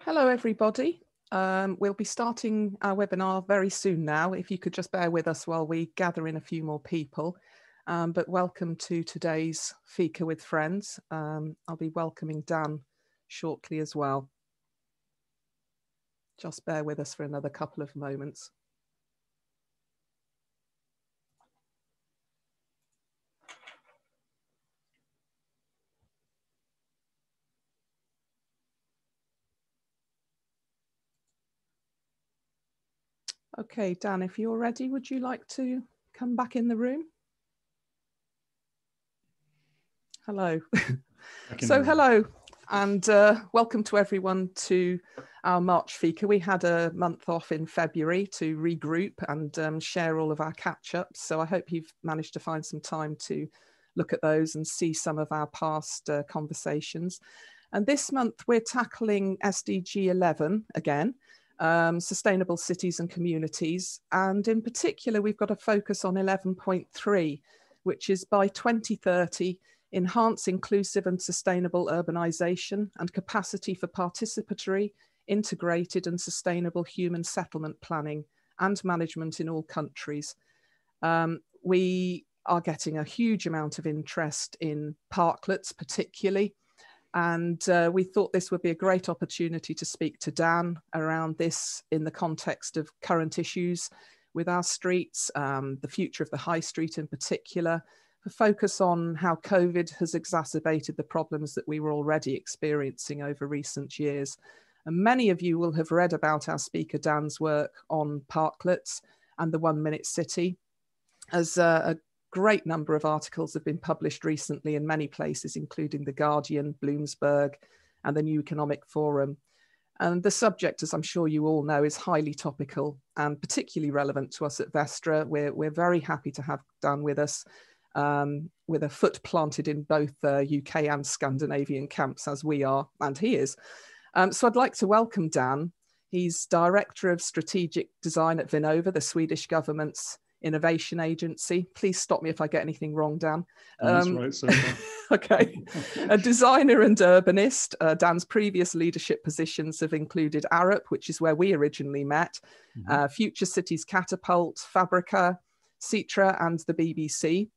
Hello, everybody. We'll be starting our webinar very soon now. If you could just bear with us while we gather in a few more people. But welcome to today's Fika with Friends. I'll be welcoming Dan shortly as well. Just bear with us for another couple of moments. Okay, Dan, if you're ready, would you like to come back in the room? Hello. Hello, and welcome to everyone to our March Fika. We had a month off in February to regroup and share all of our catch-ups. So I hope you've managed to find some time to look at those and see some of our past conversations. And this month we're tackling SDG 11 again. Sustainable cities and communities, and in particular we've got a focus on 11.3, which is by 2030 enhance inclusive and sustainable urbanisation and capacity for participatory, integrated and sustainable human settlement planning and management in all countries. We are getting a huge amount of interest in parklets particularly. And we thought this would be a great opportunity to speak to Dan around this in the context of current issues with our streets, the future of the high street in particular, a focus on how COVID has exacerbated the problems that we were already experiencing over recent years. And many of you will have read about our speaker Dan's work on parklets and the 1 Minute City, as a great number of articles have been published recently in many places, including The Guardian, Bloomsburg, and the New Economic Forum. And the subject, as I'm sure you all know, is highly topical and particularly relevant to us at Vestra. We're very happy to have Dan with us, with a foot planted in both UK and Scandinavian camps, as we are, and he is. So I'd like to welcome Dan. He's Director of Strategic Design at Vinnova, the Swedish government's innovation agency. Please stop me if I get anything wrong, Dan. That's right so far. Okay. A designer and urbanist. Dan's previous leadership positions have included Arup, which is where we originally met, Future Cities Catapult, Fabrica, Citra, and the BBC.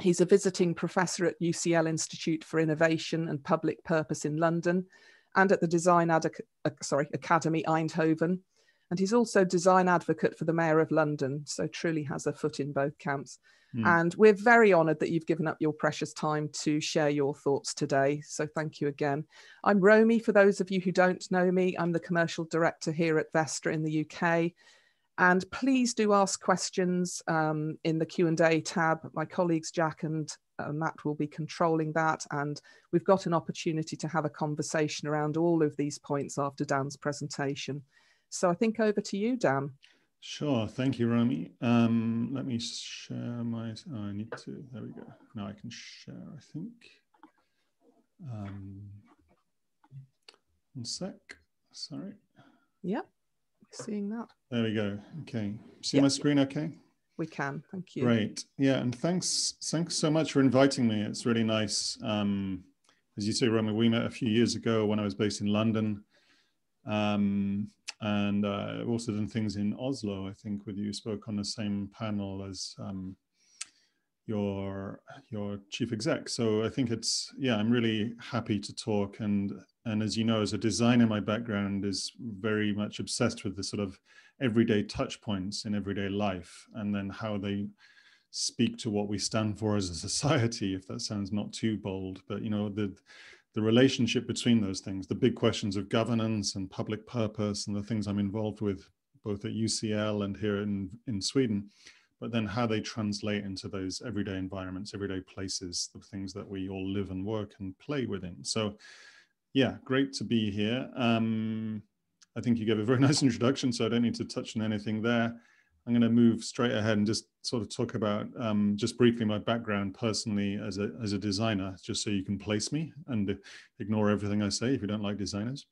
He's a visiting professor at UCL Institute for Innovation and Public Purpose in London and at the Design Academy Eindhoven. And he's also design advocate for the Mayor of London, so truly has a foot in both camps. And we're very honoured that you've given up your precious time to share your thoughts today. So thank you again. I'm Romy, for those of you who don't know me. I'm the commercial director here at Vestra in the UK. And please do ask questions in the Q&A tab. My colleagues Jack and Matt will be controlling that. And we've got an opportunity to have a conversation around all of these points after Dan's presentation. So I think over to you, Dan. Sure, thank you, Romy. Let me share my, I need to, there we go. Now I can share, I think. 1 sec, sorry. Yep, we're seeing that. There we go, okay. See my screen okay? We can, thank you. Great, yeah, and thanks so much for inviting me. It's really nice. As you say, Romy, we met a few years ago when I was based in London. And I've also done things in Oslo, I think, with you. Spoke on the same panel as your chief exec. So I think it's, yeah, I'm really happy to talk. And as you know, as a designer, my background is very much obsessed with the sort of everyday touch points in everyday life, and then how they speak to what we stand for as a society, if that sounds not too bold. But, you know, the relationship between those things, the big questions of governance and public purpose and the things I'm involved with, both at UCL and here in Sweden, but then how they translate into those everyday environments, everyday places, the things that we all live and work and play within. So yeah, great to be here. I think you gave a very nice introduction, so I don't need to touch on anything there. I'm going to move straight ahead and just sort of talk about just briefly my background personally as a designer, just so you can place me and ignore everything I say if you don't like designers.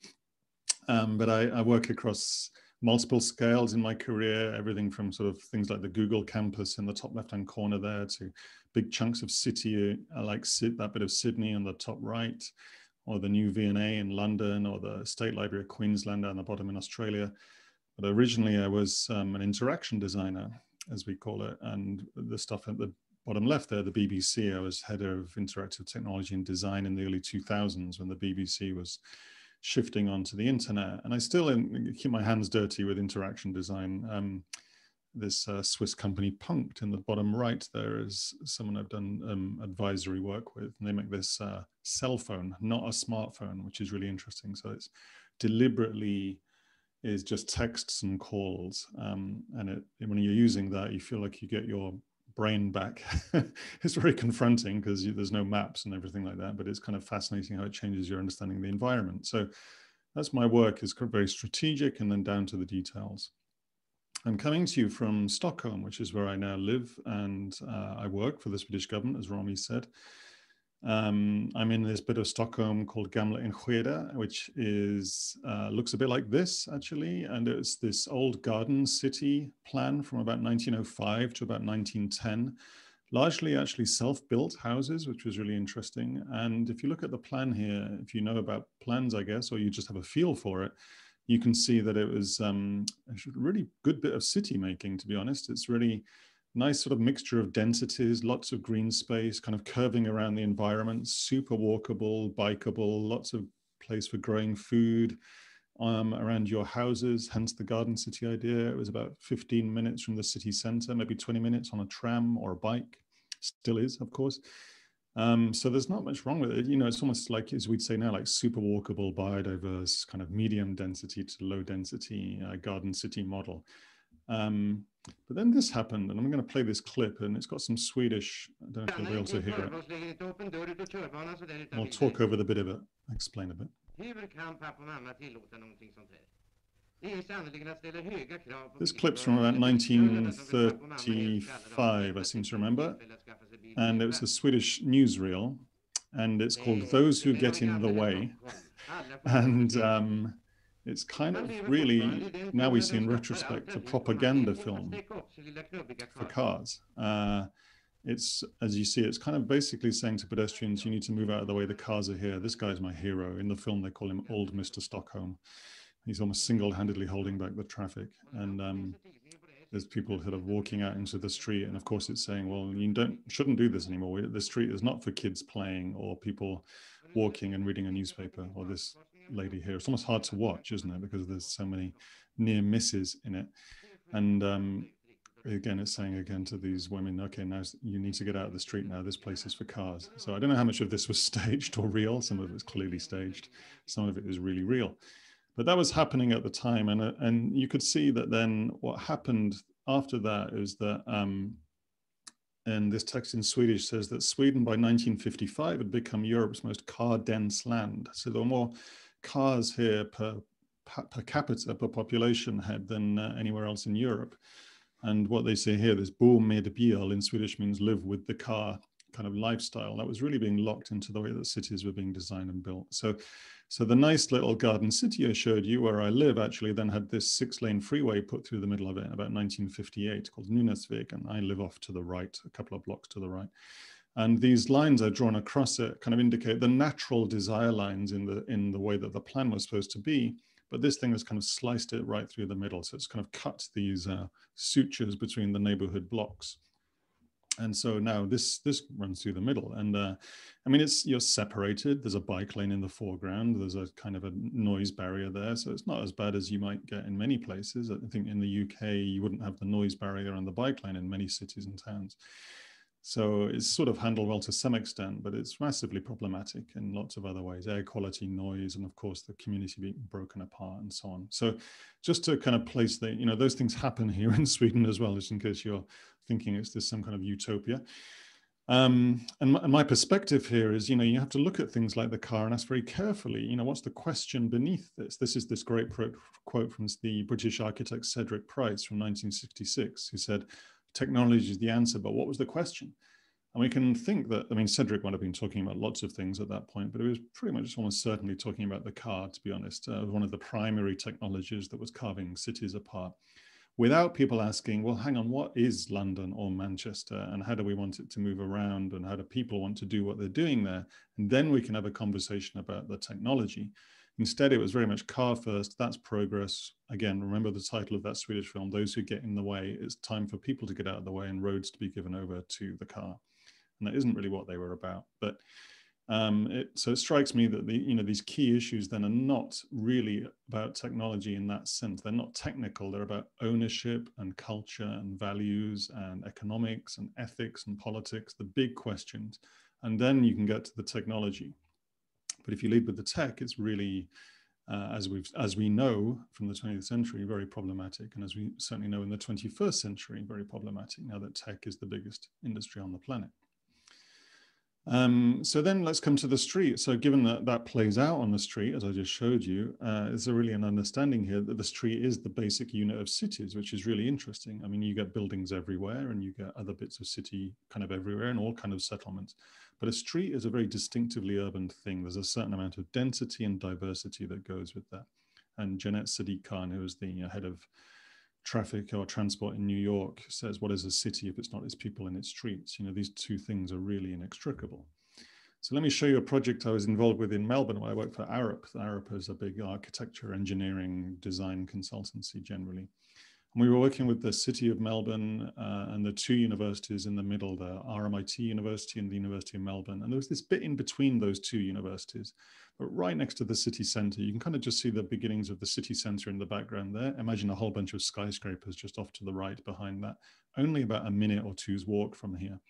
But I work across multiple scales in my career, everything from sort of things like the Google campus in the top left-hand corner there to big chunks of city, like that bit of Sydney on the top right, or the new V&A in London, or the State Library of Queensland down the bottom in Australia. But originally I was an interaction designer, as we call it. And the stuff at the bottom left there, the BBC, I was head of interactive technology and design in the early 2000s when the BBC was shifting onto the internet. And I still keep my hands dirty with interaction design. This Swiss company Punkt in the bottom right there is someone I've done advisory work with, and they make this cell phone, not a smartphone, which is really interesting. So it's deliberately is just texts and calls, and when you're using that, you feel like you get your brain back. It's very confronting because there's no maps and everything like that, but it's kind of fascinating how it changes your understanding of the environment. So that's my work, is very strategic and then down to the details. I'm coming to you from Stockholm, which is where I now live, and I work for the Swedish government, as Rami said. I'm in this bit of Stockholm called Gamla Enskede, which is looks a bit like this, actually, and it's this old garden city plan from about 1905 to about 1910, largely actually self-built houses, which was really interesting. And if you look at the plan here, if you know about plans, I guess, or you just have a feel for it, you can see that it was a really good bit of city making, to be honest. It's really nice sort of mixture of densities, lots of green space, kind of curving around the environment, super walkable, bikeable, lots of place for growing food around your houses, hence the garden city idea. It was about 15 minutes from the city center, maybe 20 minutes on a tram or a bike, still is, of course. So there's not much wrong with it. You know, it's almost like, as we'd say now, like super walkable, biodiverse, kind of medium density to low density garden city model. But then this happened, and I'm going to play this clip, and it's got some Swedish. I don't know if you'll be able to hear it. I'll talk over the bit of it, explain a bit. This clip's from about 1935, I seem to remember, and it was a Swedish newsreel, and it's called Those Who Get in the Way. And it's kind of really, now we see in retrospect, a propaganda film for cars. It's, as you see, it's kind of basically saying to pedestrians, you need to move out of the way, the cars are here. This guy's my hero. In the film, they call him Old Mr. Stockholm. He's almost single-handedly holding back the traffic. And there's people sort of walking out into the street. And of course, it's saying, well, you shouldn't do this anymore. The street is not for kids playing or people walking and reading a newspaper, or this lady here. It's almost hard to watch, isn't it? Because there's so many near misses in it. And again, it's saying again to these women, okay, now you need to get out of the street now. This place is for cars. So I don't know how much of this was staged or real. Some of it was clearly staged. Some of it is really real. But that was happening at the time. And you could see that then what happened after that is that, and this text in Swedish says that Sweden by 1955 had become Europe's most car-dense land. So there were more cars here per capita, per population head than anywhere else in Europe. And what they say here, this bo med bil in Swedish means live with the car kind of lifestyle. That was really being locked into the way that cities were being designed and built. So the nice little garden city I showed you where I live actually then had this 6-lane freeway put through the middle of it in about 1958 called Nynäsväg, and I live off to the right, a couple of blocks to the right. And these lines I've drawn across it kind of indicate the natural desire lines in the way that the plan was supposed to be. But this thing has kind of sliced it right through the middle. So it's kind of cut these sutures between the neighborhood blocks. And so now this runs through the middle. And I mean, you're separated. There's a bike lane in the foreground. There's a kind of a noise barrier there. So it's not as bad as you might get in many places. I think in the UK, you wouldn't have the noise barrier on the bike lane in many cities and towns. So it's sort of handled well to some extent, but it's massively problematic in lots of other ways, air quality, noise, and of course the community being broken apart and so on. So just to kind of place the, those things happen here in Sweden as well, just in case you're thinking it's this some kind of utopia. And my perspective here is, you have to look at things like the car and ask very carefully, what's the question beneath this? This is this great quote from the British architect Cedric Price from 1966, who said, technology is the answer, but what was the question? And we can think that, Cedric might have been talking about lots of things at that point, but it was pretty much almost certainly talking about the car, to be honest, one of the primary technologies that was carving cities apart. without people asking, well, hang on, what is London or Manchester, and how do we want it to move around, and how do people want to do what they're doing there? And then we can have a conversation about the technology. Instead, it was very much car first. That's progress. Again, remember the title of that Swedish film, Those Who Get in the Way. It's time for people to get out of the way and roads to be given over to the car. And that isn't really what they were about. But so it strikes me that these key issues then are not really about technology in that sense. They're not technical. They're about ownership and culture and values and economics and ethics and politics, the big questions. And then you can get to the technology. But if you lead with the tech, it's really, as we know from the 20th century, very problematic. And as we certainly know in the 21st century, very problematic now that tech is the biggest industry on the planet. So then let's come to the street. So given that that plays out on the street, as I just showed you, there's really an understanding here that the street is the basic unit of cities, which is really interesting. I mean, you get buildings everywhere and you get other bits of city kind of everywhere and all kind of settlements. But a street is a very distinctively urban thing. There's a certain amount of density and diversity that goes with that. And Janet Sadiq Khan, who is the head of traffic or transport in New York, says, what is a city if it's not its people and its streets? These two things are really inextricable. So let me show you a project I was involved with in Melbourne where I worked for Arup. Arup is a big architecture, engineering, design consultancy generally. And we were working with the city of Melbourne and the two universities in the middle, the RMIT University and the University of Melbourne. And there was this bit in between those two universities, but right next to the city centre, you can kind of just see the beginnings of the city centre in the background there. Imagine a whole bunch of skyscrapers just off to the right behind that, only about a minute or two's walk from here.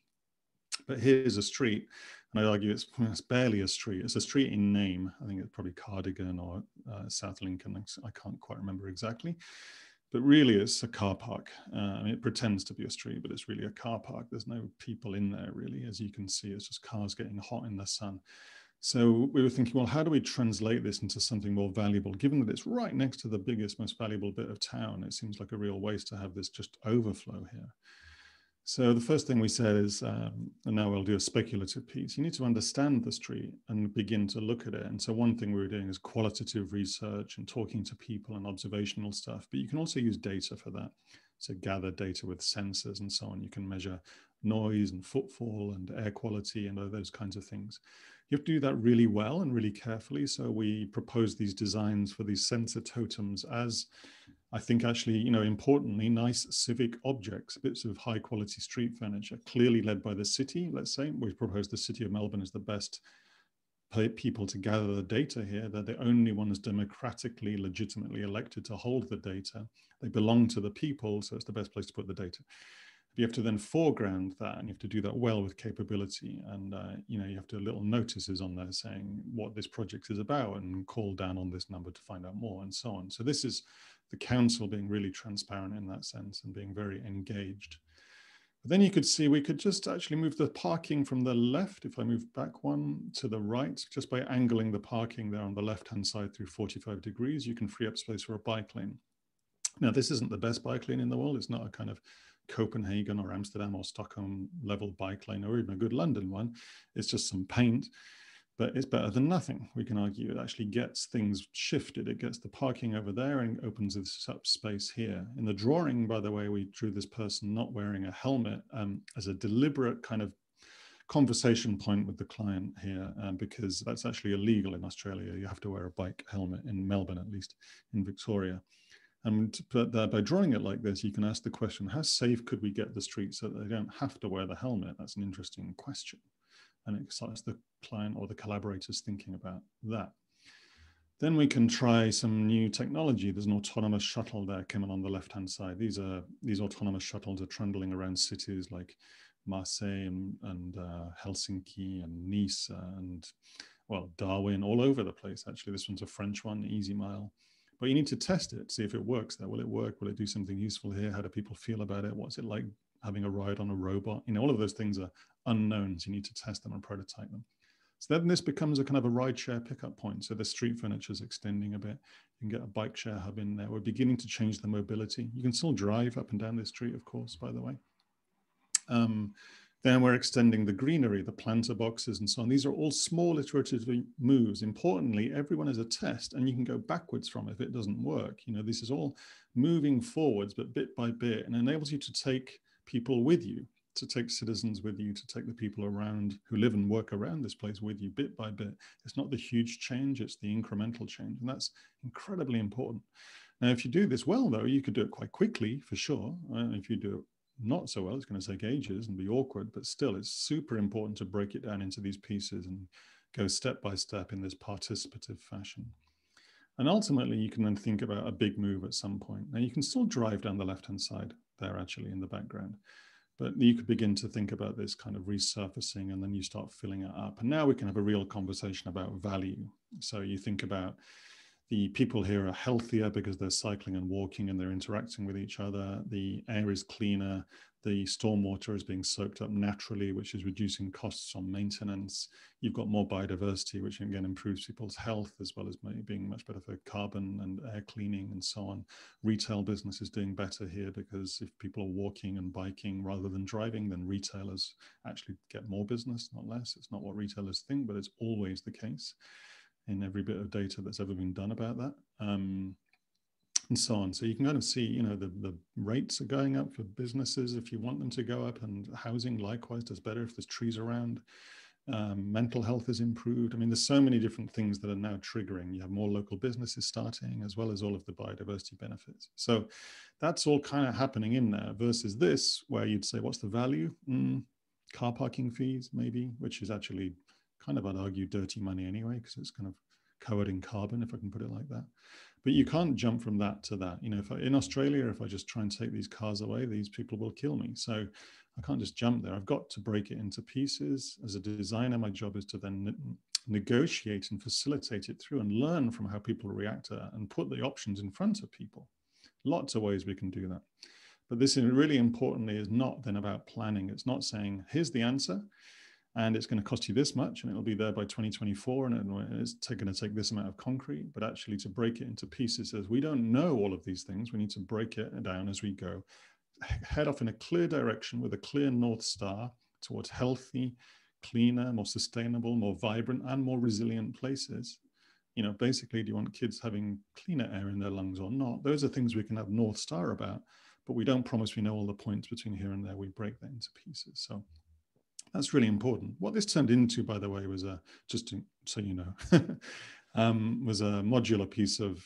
But here's a street, and I argue it's barely a street. It's a street in name. I think it's probably Cardigan or South Lincoln. I can't quite remember exactly. But really, it's a car park. I mean, it pretends to be a street, but it's really a car park. There's no people in there, really. As you can see, it's just cars getting hot in the sun. So we were thinking, well, how do we translate this into something more valuable? Given that it's right next to the biggest, most valuable bit of town, it seems like a real waste to have this just overflow here. So the first thing we said is, and now we'll do a speculative piece, you need to understand the street and begin to look at it. And so one thing we were doing is qualitative research and talking to people and observational stuff, but you can also use data for that. So gather data with sensors and so on. You can measure noise and footfall and air quality and all those kinds of things. You have to do that really well and really carefully. So we proposed these designs for these sensor totems as, I think actually, importantly, nice civic objects, bits of high quality street furniture, clearly led by the city, let's say. We proposed the city of Melbourne as the best people to gather the data here. They're the only ones democratically, legitimately elected to hold the data. They belong to the people, so it's the best place to put the data. You have to then foreground that, and you have to do that well with capability. And you have to have little notices on there saying what this project is about and call down on this number to find out more and so on. So this is the council being really transparent in that sense and being very engaged. But then you could see we could just actually move the parking from the left. If I move back one to the right, just by angling the parking there on the left-hand side through 45 degrees, you can free up space for a bike lane. Now, this isn't the best bike lane in the world. It's not a kind of Copenhagen or Amsterdam or Stockholm level bike lane or even a good London one. It's just some paint, but it's better than nothing. We can argue it actually gets things shifted. It gets the parking over there and opens this up space here. In the drawing, by the way, we drew this person not wearing a helmet as a deliberate kind of conversation point with the client here, because that's actually illegal in Australia. You have to wear a bike helmet, in Melbourne at least, in Victoria. But by drawing it like this, you can ask the question, how safe could we get the street so that they don't have to wear the helmet? That's an interesting question. And it starts the client or the collaborators thinking about that. Then we can try some new technology. There's an autonomous shuttle there coming on the left-hand side. These autonomous shuttles are trundling around cities like Marseille and Helsinki and Nice and, well, Darwin, all over the place, actually. This one's a French one, Easy Mile. But you need to test it, see if it works there. Will it work? Will it do something useful here? How do people feel about it? What's it like having a ride on a robot? All of those things are unknowns. You need to test them and prototype them. So then this becomes a kind of a ride share pickup point. So the street furniture is extending a bit. You can get a bike share hub in there. We're beginning to change the mobility. You can still drive up and down this street, of course, by the way. Then we're extending the greenery, the planter boxes and so on. These are all small iterative moves. Importantly, everyone is a test and you can go backwards from it if it doesn't work. You know, this is all moving forwards, but bit by bit, and enables you to take people with you, to take citizens with you, to take the people around who live and work around this place with you bit by bit. It's not the huge change, it's the incremental change. And that's incredibly important. Now, if you do this well, though, you could do it quite quickly for sure. If you do it not so well, it's going to take ages and be awkward, but still it's super important to break it down into these pieces and go step by step in this participative fashion. And ultimately, you can then think about a big move at some point. Now, you can still drive down the left-hand side there, actually, in the background. But you could begin to think about this kind of resurfacing, and then you start filling it up. And now we can have a real conversation about value. So you think about the people here are healthier because they're cycling and walking and they're interacting with each other. The air is cleaner. The stormwater is being soaked up naturally, which is reducing costs on maintenance. You've got more biodiversity, which again improves people's health, as well as being much better for carbon and air cleaning and so on. Retail business is doing better here because if people are walking and biking rather than driving, then retailers actually get more business, not less. It's not what retailers think, but it's always the case in every bit of data that's ever been done about that, and so on. So you can kind of see, you know, the rates are going up for businesses if you want them to go up, and housing likewise does better if there's trees around. Mental health is improved. I mean, there's so many different things that are now triggering. You have more local businesses starting, as well as all of the biodiversity benefits. So that's all kind of happening in there, versus this, where you'd say, what's the value? Car parking fees, maybe, which is actually kind of, I'd argue, dirty money anyway, because it's kind of covered in carbon, if I can put it like that. But you can't jump from that to that. You know, if in Australia, if I just try and take these cars away, these people will kill me. So I can't just jump there. I've got to break it into pieces. As a designer, my job is to then negotiate and facilitate it through and learn from how people react to that and put the options in front of people. Lots of ways we can do that. But this is really importantly is not then about planning. It's not saying, here's the answer, and it's going to cost you this much, and it'll be there by 2024, and it's going to take this amount of concrete. But actually, to break it into pieces, as we don't know all of these things, we need to break it down as we go. Head off in a clear direction with a clear North Star towards healthy, cleaner, more sustainable, more vibrant, and more resilient places. You know, basically, do you want kids having cleaner air in their lungs or not? Those are things we can have North Star about, but we don't promise we know all the points between here and there. We break that into pieces. So that's really important. What this turned into, by the way, was just so you know, was a modular piece of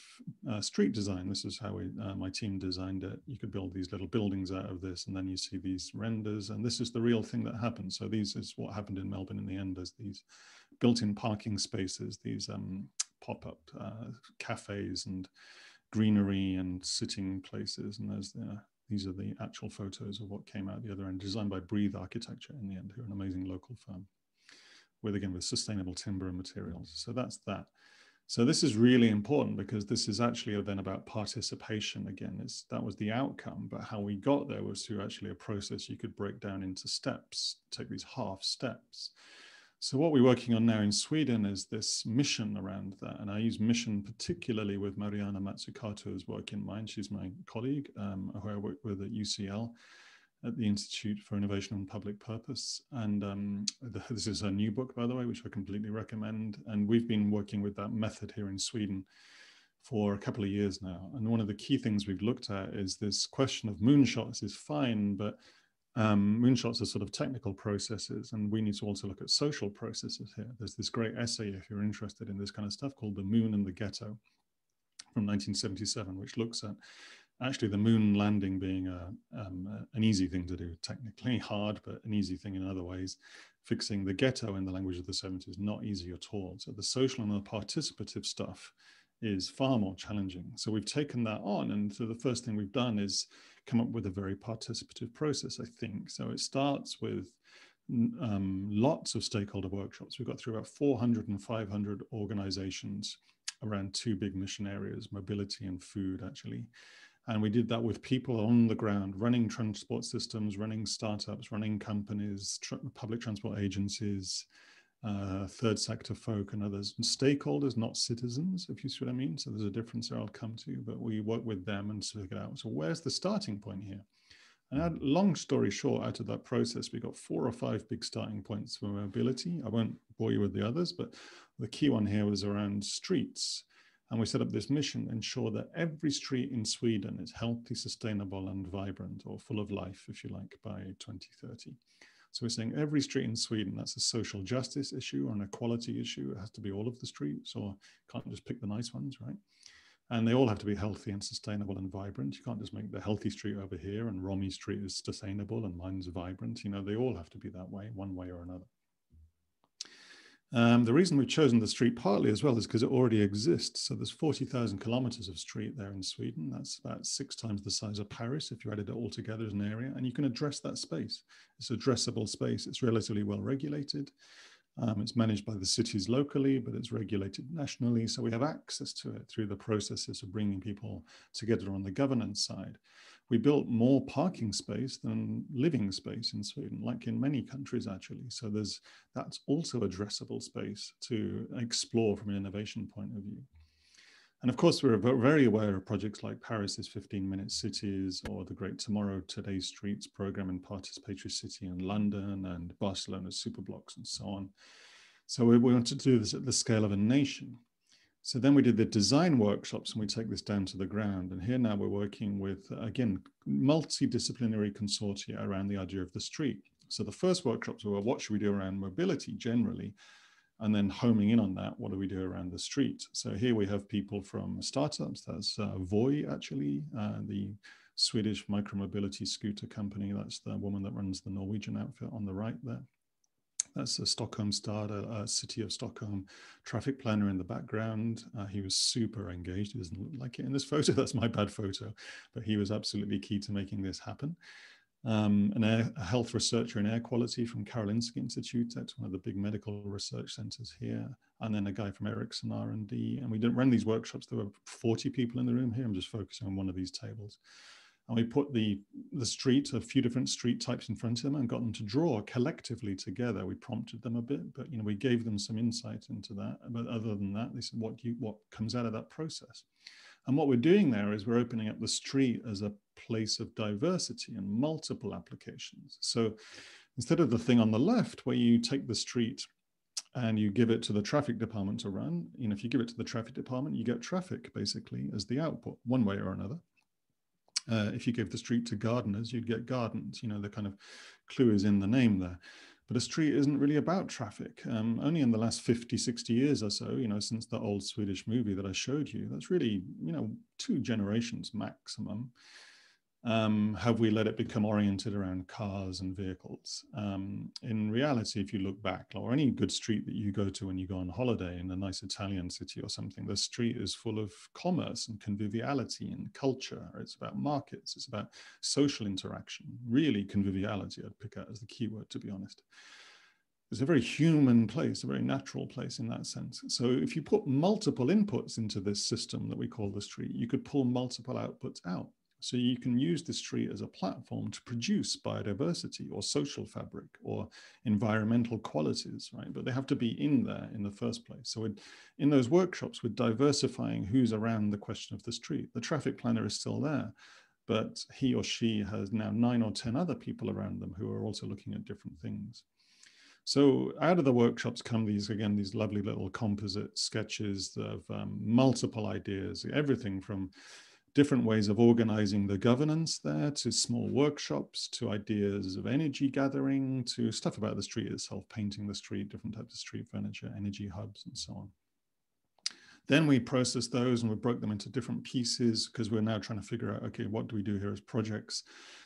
street design. This is how my team designed it. You could build these little buildings out of this, and then you see these renders, and this is the real thing that happened. So these is what happened in Melbourne in the end, as these built-in parking spaces, these pop-up cafes and greenery and sitting places, and there's these are the actual photos of what came out the other end, designed by Breathe Architecture in the end, who are an amazing local firm, with sustainable timber and materials. So that's that. So this is really important because this is actually then about participation again. That was the outcome, but how we got there was through actually a process you could break down into steps, take these half steps. So what we're working on now in Sweden is this mission around that. And I use mission particularly with Mariana Matsukato's work in mind. She's my colleague who I work with at UCL, at the Institute for Innovation and Public Purpose. And this is her new book, by the way, which I completely recommend. And we've been working with that method here in Sweden for a couple of years now. And one of the key things we've looked at is this question of moonshots is fine, but moonshots are sort of technical processes, and we need to also look at social processes here. There's this great essay, if you're interested in this kind of stuff, called The Moon and the Ghetto from 1977, which looks at actually the moon landing being an easy thing to do, technically hard, but an easy thing in other ways. Fixing the ghetto in the language of the 70s, not easy at all. So the social and the participative stuff is far more challenging. So we've taken that on, and so the first thing we've done is come up with a very participative process, I think. So it starts with lots of stakeholder workshops. We've got through about 400 and 500 organizations around two big mission areas, mobility and food, actually. And we did that with people on the ground, running transport systems, running startups, running companies, public transport agencies, third sector folk and others, and stakeholders, not citizens, if you see what I mean. So there's a difference there I'll come to, but we work with them and figure out, so where's the starting point here? And long story short, out of that process, we got 4 or 5 big starting points for mobility. I won't bore you with the others, but the key one here was around streets. And we set up this mission, ensure that every street in Sweden is healthy, sustainable, and vibrant, or full of life, if you like, by 2030. So we're saying every street in Sweden, that's a social justice issue or an equality issue. It has to be all of the streets, or can't just pick the nice ones, right? And they all have to be healthy and sustainable and vibrant. You can't just make the healthy street over here and Romy Street is sustainable and mine's vibrant. You know, they all have to be that way, one way or another. The reason we've chosen the street partly as well is because it already exists. So there's 40,000 kilometers of street there in Sweden. That's about 6 times the size of Paris if you added it all together as an area. And you can address that space. It's an addressable space. It's relatively well regulated. It's managed by the cities locally, but it's regulated nationally. So we have access to it through the processes of bringing people together on the governance side. We built more parking space than living space in Sweden, like in many countries actually. So that's also addressable space to explore from an innovation point of view. And of course, we're very aware of projects like Paris's 15-minute cities or the Great Tomorrow Today's Streets program in Participatory City in London and Barcelona's Superblocks and so on. So we wanted to do this at the scale of a nation. So then we did the design workshops and we take this down to the ground. And here now we're working with, again, multidisciplinary consortia around the idea of the street. So the first workshops were what should we do around mobility generally? And then homing in on that, what do we do around the street? So here we have people from startups. That's Voi, actually, the Swedish micromobility scooter company. That's the woman that runs the Norwegian outfit on the right there. That's a Stockholm starter, a City of Stockholm traffic planner in the background. He was super engaged. He doesn't look like it in this photo. That's my bad photo, but he was absolutely key to making this happen. A health researcher in air quality from Karolinska Institute. That's one of the big medical research centers here. And then a guy from Ericsson R&D. And we didn't run these workshops. There were 40 people in the room here. I'm just focusing on one of these tables. And we put the street, a few different street types in front of them and got them to draw collectively together. We prompted them a bit, but we gave them some insight into that. But other than that, they said, what comes out of that process? And what we're doing there is we're opening up the street as a place of diversity and multiple applications. So instead of the thing on the left where you take the street and you give it to the traffic department to run, if you give it to the traffic department, you get traffic basically as the output, one way or another. If you give the street to gardeners, you'd get gardens. The kind of clue is in the name there. But a street isn't really about traffic. Only in the last 50, 60 years or so, since the old Swedish movie that I showed you, that's really, 2 generations maximum, have we let it become oriented around cars and vehicles. In reality, if you look back, or any good street that you go to when you go on holiday in a nice Italian city or something, the street is full of commerce and conviviality and culture. It's about markets. It's about social interaction. Really, conviviality I'd pick out as the key word, to be honest. It's a very human place, a very natural place in that sense. So if you put multiple inputs into this system that we call the street, you could pull multiple outputs out. So you can use the street as a platform to produce biodiversity or social fabric or environmental qualities, right? But they have to be in there in the first place. So in those workshops, we're diversifying who's around the question of the street. The traffic planner is still there, but he or she has now 9 or 10 other people around them who are also looking at different things. So out of the workshops come these lovely little composite sketches of multiple ideas, everything from different ways of organizing the governance there, to small workshops, to ideas of energy gathering, to stuff about the street itself, painting the street, different types of street furniture, energy hubs, and so on. Then we processed those and we broke them into different pieces because we're now trying to figure out, okay, what do we do here as projects?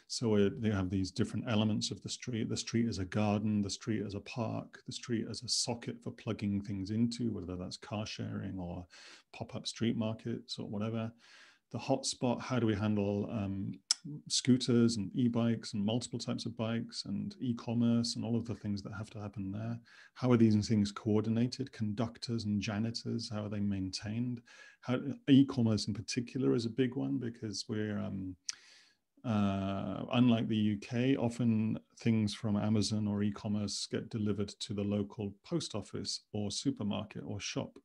So they have these different elements of the street as a garden, the street as a park, the street as a socket for plugging things into, whether that's car sharing or pop-up street markets or whatever. The hotspot, how do we handle scooters and e-bikes and multiple types of bikes and e-commerce and all of the things that have to happen there? How are these things coordinated? Conductors and janitors, how are they maintained? E-commerce in particular is a big one because we're, unlike the UK, often things from Amazon or e-commerce get delivered to the local post office or supermarket or shop.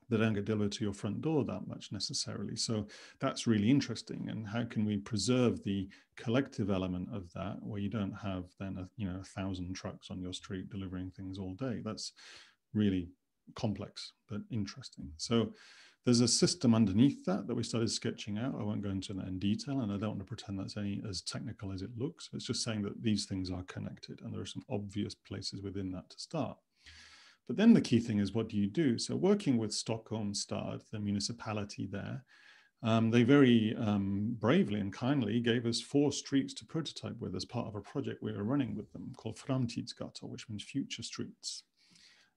They don't get delivered to your front door that much necessarily. So that's really interesting. And how can we preserve the collective element of that, where you don't have then 1,000 trucks on your street delivering things all day? That's really complex but interesting. So there's a system underneath that we started sketching out. I won't go into that in detail, and I don't want to pretend that's any as technical as it looks. It's just saying that these things are connected, and there are some obvious places within that to start. But then the key thing is, what do you do? So working with Stockholm Stad, the municipality there, they very bravely and kindly gave us 4 streets to prototype with as part of a project we were running with them called Framtidsgator, which means future streets.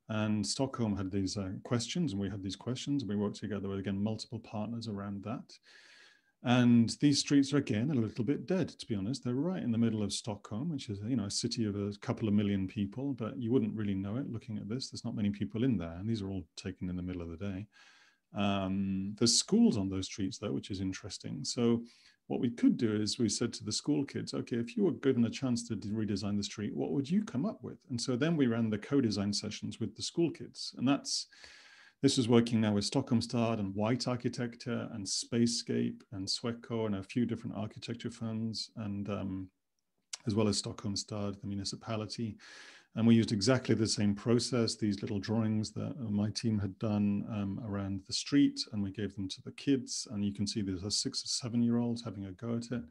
And Stockholm had these questions, and we had these questions, and we worked together with, again, multiple partners around that. And these streets are, again, a little bit dead, to be honest. They're right in the middle of Stockholm, which is, a city of a couple of million people, but you wouldn't really know it looking at this. There's not many people in there, and these are all taken in the middle of the day. There's schools on those streets, though, which is interesting. So what we could do is we said to the school kids, okay, if you were given a chance to redesign the street, what would you come up with? And so then we ran the co-design sessions with the school kids. And this is working now with Stockholm Stad and White Architecture and Spacescape and Sweco and a few different architecture firms, and as well as Stockholm Stad, the municipality. And we used exactly the same process, these little drawings that my team had done around the street, and we gave them to the kids. And you can see there's a 6 or 7-year-olds having a go at it.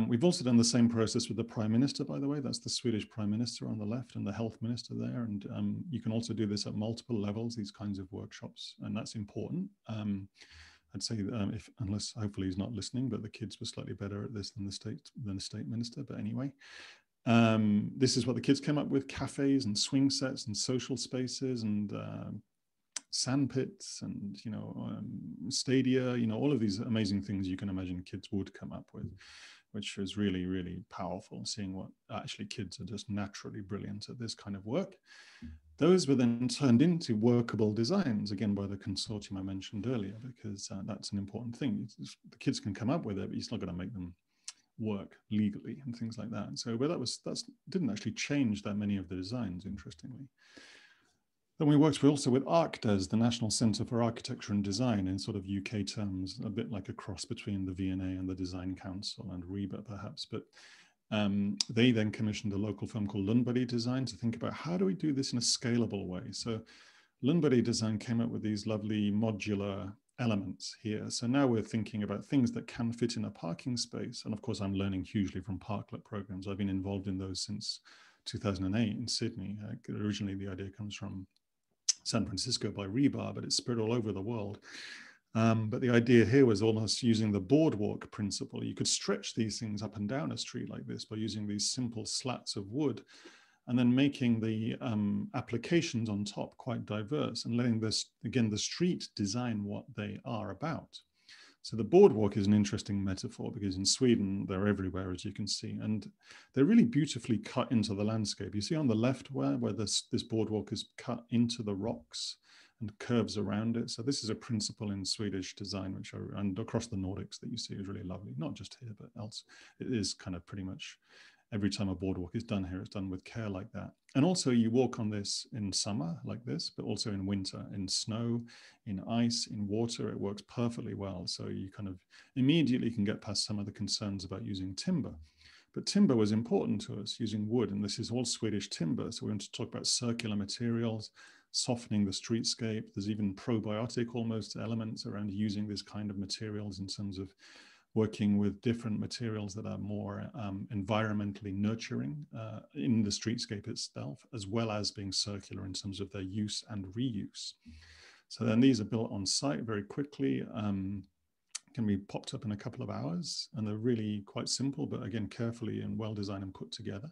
We've also done the same process with the Prime Minister, by the way. That's the Swedish Prime Minister on the left and the Health Minister there. And you can also do this at multiple levels, these kinds of workshops, and that's important. I'd say unless hopefully he's not listening, but the kids were slightly better at this than the state minister. But anyway, this is what the kids came up with: cafes and swing sets and social spaces and sand pits and stadia, all of these amazing things you can imagine kids would come up with, which is really, really powerful, seeing what actually kids are just naturally brilliant at this kind of work. Those were then turned into workable designs, again, by the consortium I mentioned earlier, because that's an important thing. The kids can come up with it, but you're not going to make them work legally and things like that. So, but that didn't actually change that many of the designs, interestingly. Then we worked also with ArchDes, the National Centre for Architecture and Design, in sort of UK terms, a bit like a cross between the V&A and the Design Council and RIBA perhaps. But they then commissioned a local firm called Lundberg Design to think about how do we do this in a scalable way. So Lundberg Design came up with these lovely modular elements here. So now we're thinking about things that can fit in a parking space. And of course, I'm learning hugely from parklet programs. I've been involved in those since 2008 in Sydney. Originally, the idea comes from San Francisco by Rebar, but it's spread all over the world. But the idea here was almost using the Boardwalk principle. You could stretch these things up and down a street like this by using these simple slats of wood, and then making the applications on top quite diverse and letting this, again, the street design what they are about. So the Boardwalk is an interesting metaphor because in Sweden, they're everywhere, as you can see, and they're really beautifully cut into the landscape. You see on the left where this Boardwalk is cut into the rocks and curves around it. So this is a principle in Swedish design, and across the Nordics, that you see is really lovely. Not just here, but else. It is kind of pretty much every time a boardwalk is done here, it's done with care like that. And also you walk on this in summer like this, but also in winter, in snow, in ice, in water, it works perfectly well. So you kind of immediately can get past some of the concerns about using timber. But timber was important to us, using wood, and this is all Swedish timber. So we want to talk about circular materials, softening the streetscape. There's even probiotic almost elements around using this kind of materials in terms of working with different materials that are more environmentally nurturing in the streetscape itself, as well as being circular in terms of their use and reuse. So then these are built on site very quickly, can be popped up in a couple of hours, and they're really quite simple, but again, carefully and well designed and put together.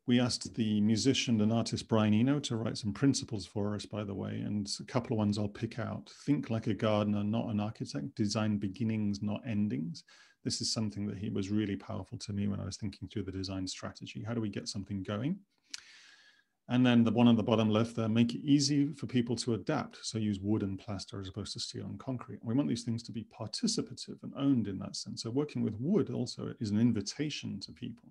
We asked the musician and artist Brian Eno to write some principles for us, by the way, and a couple of ones I'll pick out. Think like a gardener, not an architect. Design beginnings, not endings. This is something that was really powerful to me when I was thinking through the design strategy. How do we get something going? And then the one on the bottom left there, make it easy for people to adapt. So use wood and plaster as opposed to steel and concrete. And we want these things to be participative and owned in that sense. So working with wood also is an invitation to people.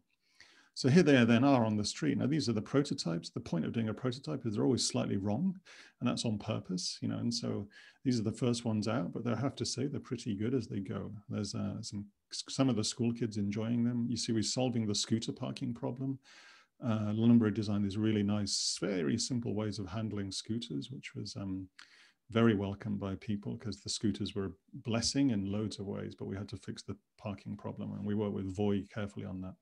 So here they then are on the street. Now, these are the prototypes. The point of doing a prototype is they're always slightly wrong, and that's on purpose, you know. And so these are the first ones out, but I have to say they're pretty good as they go. There's some of the school kids enjoying them. You see, we're solving the scooter parking problem. Lunbury designed these really nice, very simple ways of handling scooters, which was very welcomed by people because the scooters were a blessing in loads of ways, but we had to fix the parking problem, and we worked with Voy carefully on that.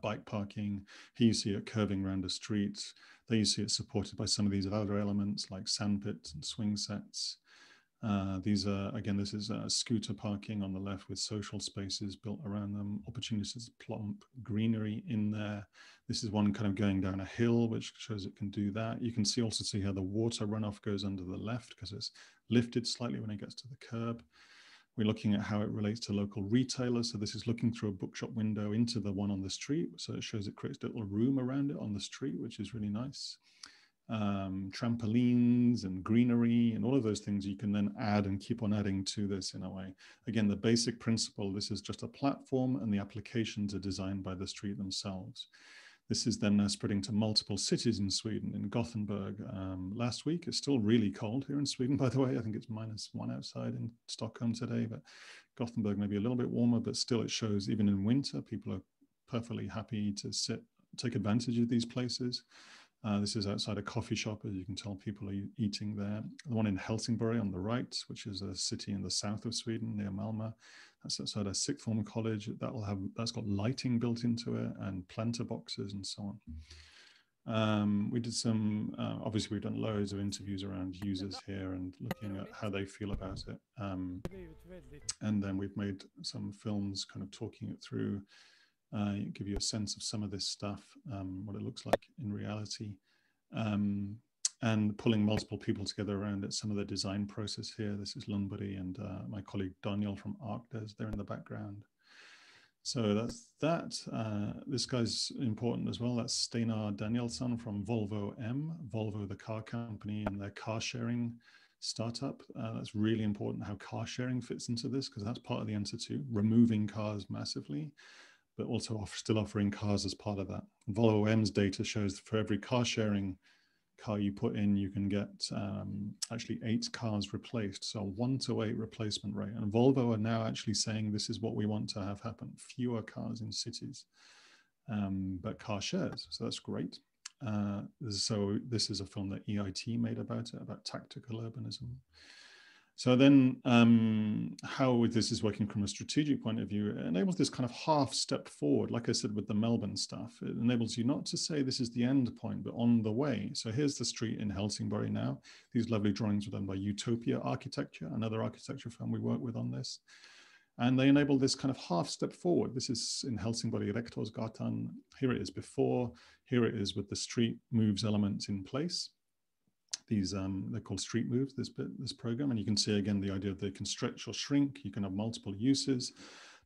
Bike parking, here you see it curving around the streets. There you see it supported by some of these other elements like sandpits and swing sets. These are, again, this is scooter parking on the left with social spaces built around them, opportunities to plump greenery in there. This is one kind of going down a hill, which shows it can do that. You can also see how the water runoff goes under the left because it's lifted slightly when it gets to the curb. We're looking at how it relates to local retailers. So this is looking through a bookshop window into the one on the street. So it shows it creates a little room around it on the street, which is really nice. Trampolines and greenery and all of those things you can then add and keep on adding to this in a way. Again, the basic principle, this is just a platform and the applications are designed by the street themselves. This is then spreading to multiple cities in Sweden. In Gothenburg last week, it's still really cold here in Sweden, by the way. I think it's -1 outside in Stockholm today, but Gothenburg may be a little bit warmer, but still it shows even in winter, people are perfectly happy to take advantage of these places. This is outside a coffee shop, as you can tell people are eating there. The one in Helsingborg on the right, which is a city in the south of Sweden near Malmö. That's outside a sixth form college. That's got lighting built into it and planter boxes and so on. We did some, obviously we've done loads of interviews around users here and looking at how they feel about it. And then we've made some films kind of talking it through, give you a sense of some of this stuff, what it looks like in reality, and pulling multiple people together around it. Some of the design process here, this is Lundberg and my colleague Daniel from ArcDes there in the background. So that's that. This guy's important as well. That's Steinar Danielsson from Volvo Volvo, the car company, and their car sharing startup. That's really important how car sharing fits into this, because that's part of the answer too, removing cars massively, but also still offering cars as part of that. Volvo M's data shows that for every car sharing car you put in, you can get actually 8 cars replaced. So 1-to-8 replacement rate. And Volvo are now actually saying this is what we want to have happen. Fewer cars in cities, but car shares. So that's great. So this is a film that EIT made about it, about tactical urbanism. So then how this is working from a strategic point of view, it enables this kind of half step forward. Like I said, with the Melbourne stuff, it enables you not to say this is the end point, but on the way. So here's the street in Helsingborg now. These lovely drawings were done by Utopia Architecture, another architecture firm we work with on this. And they enable this kind of half step forward. This is in Helsingborg, Rektorsgatan. Here it is before, here it is with the street moves elements in place. These, they're called street moves, this program. And you can see again, the idea of they can stretch or shrink, you can have multiple uses.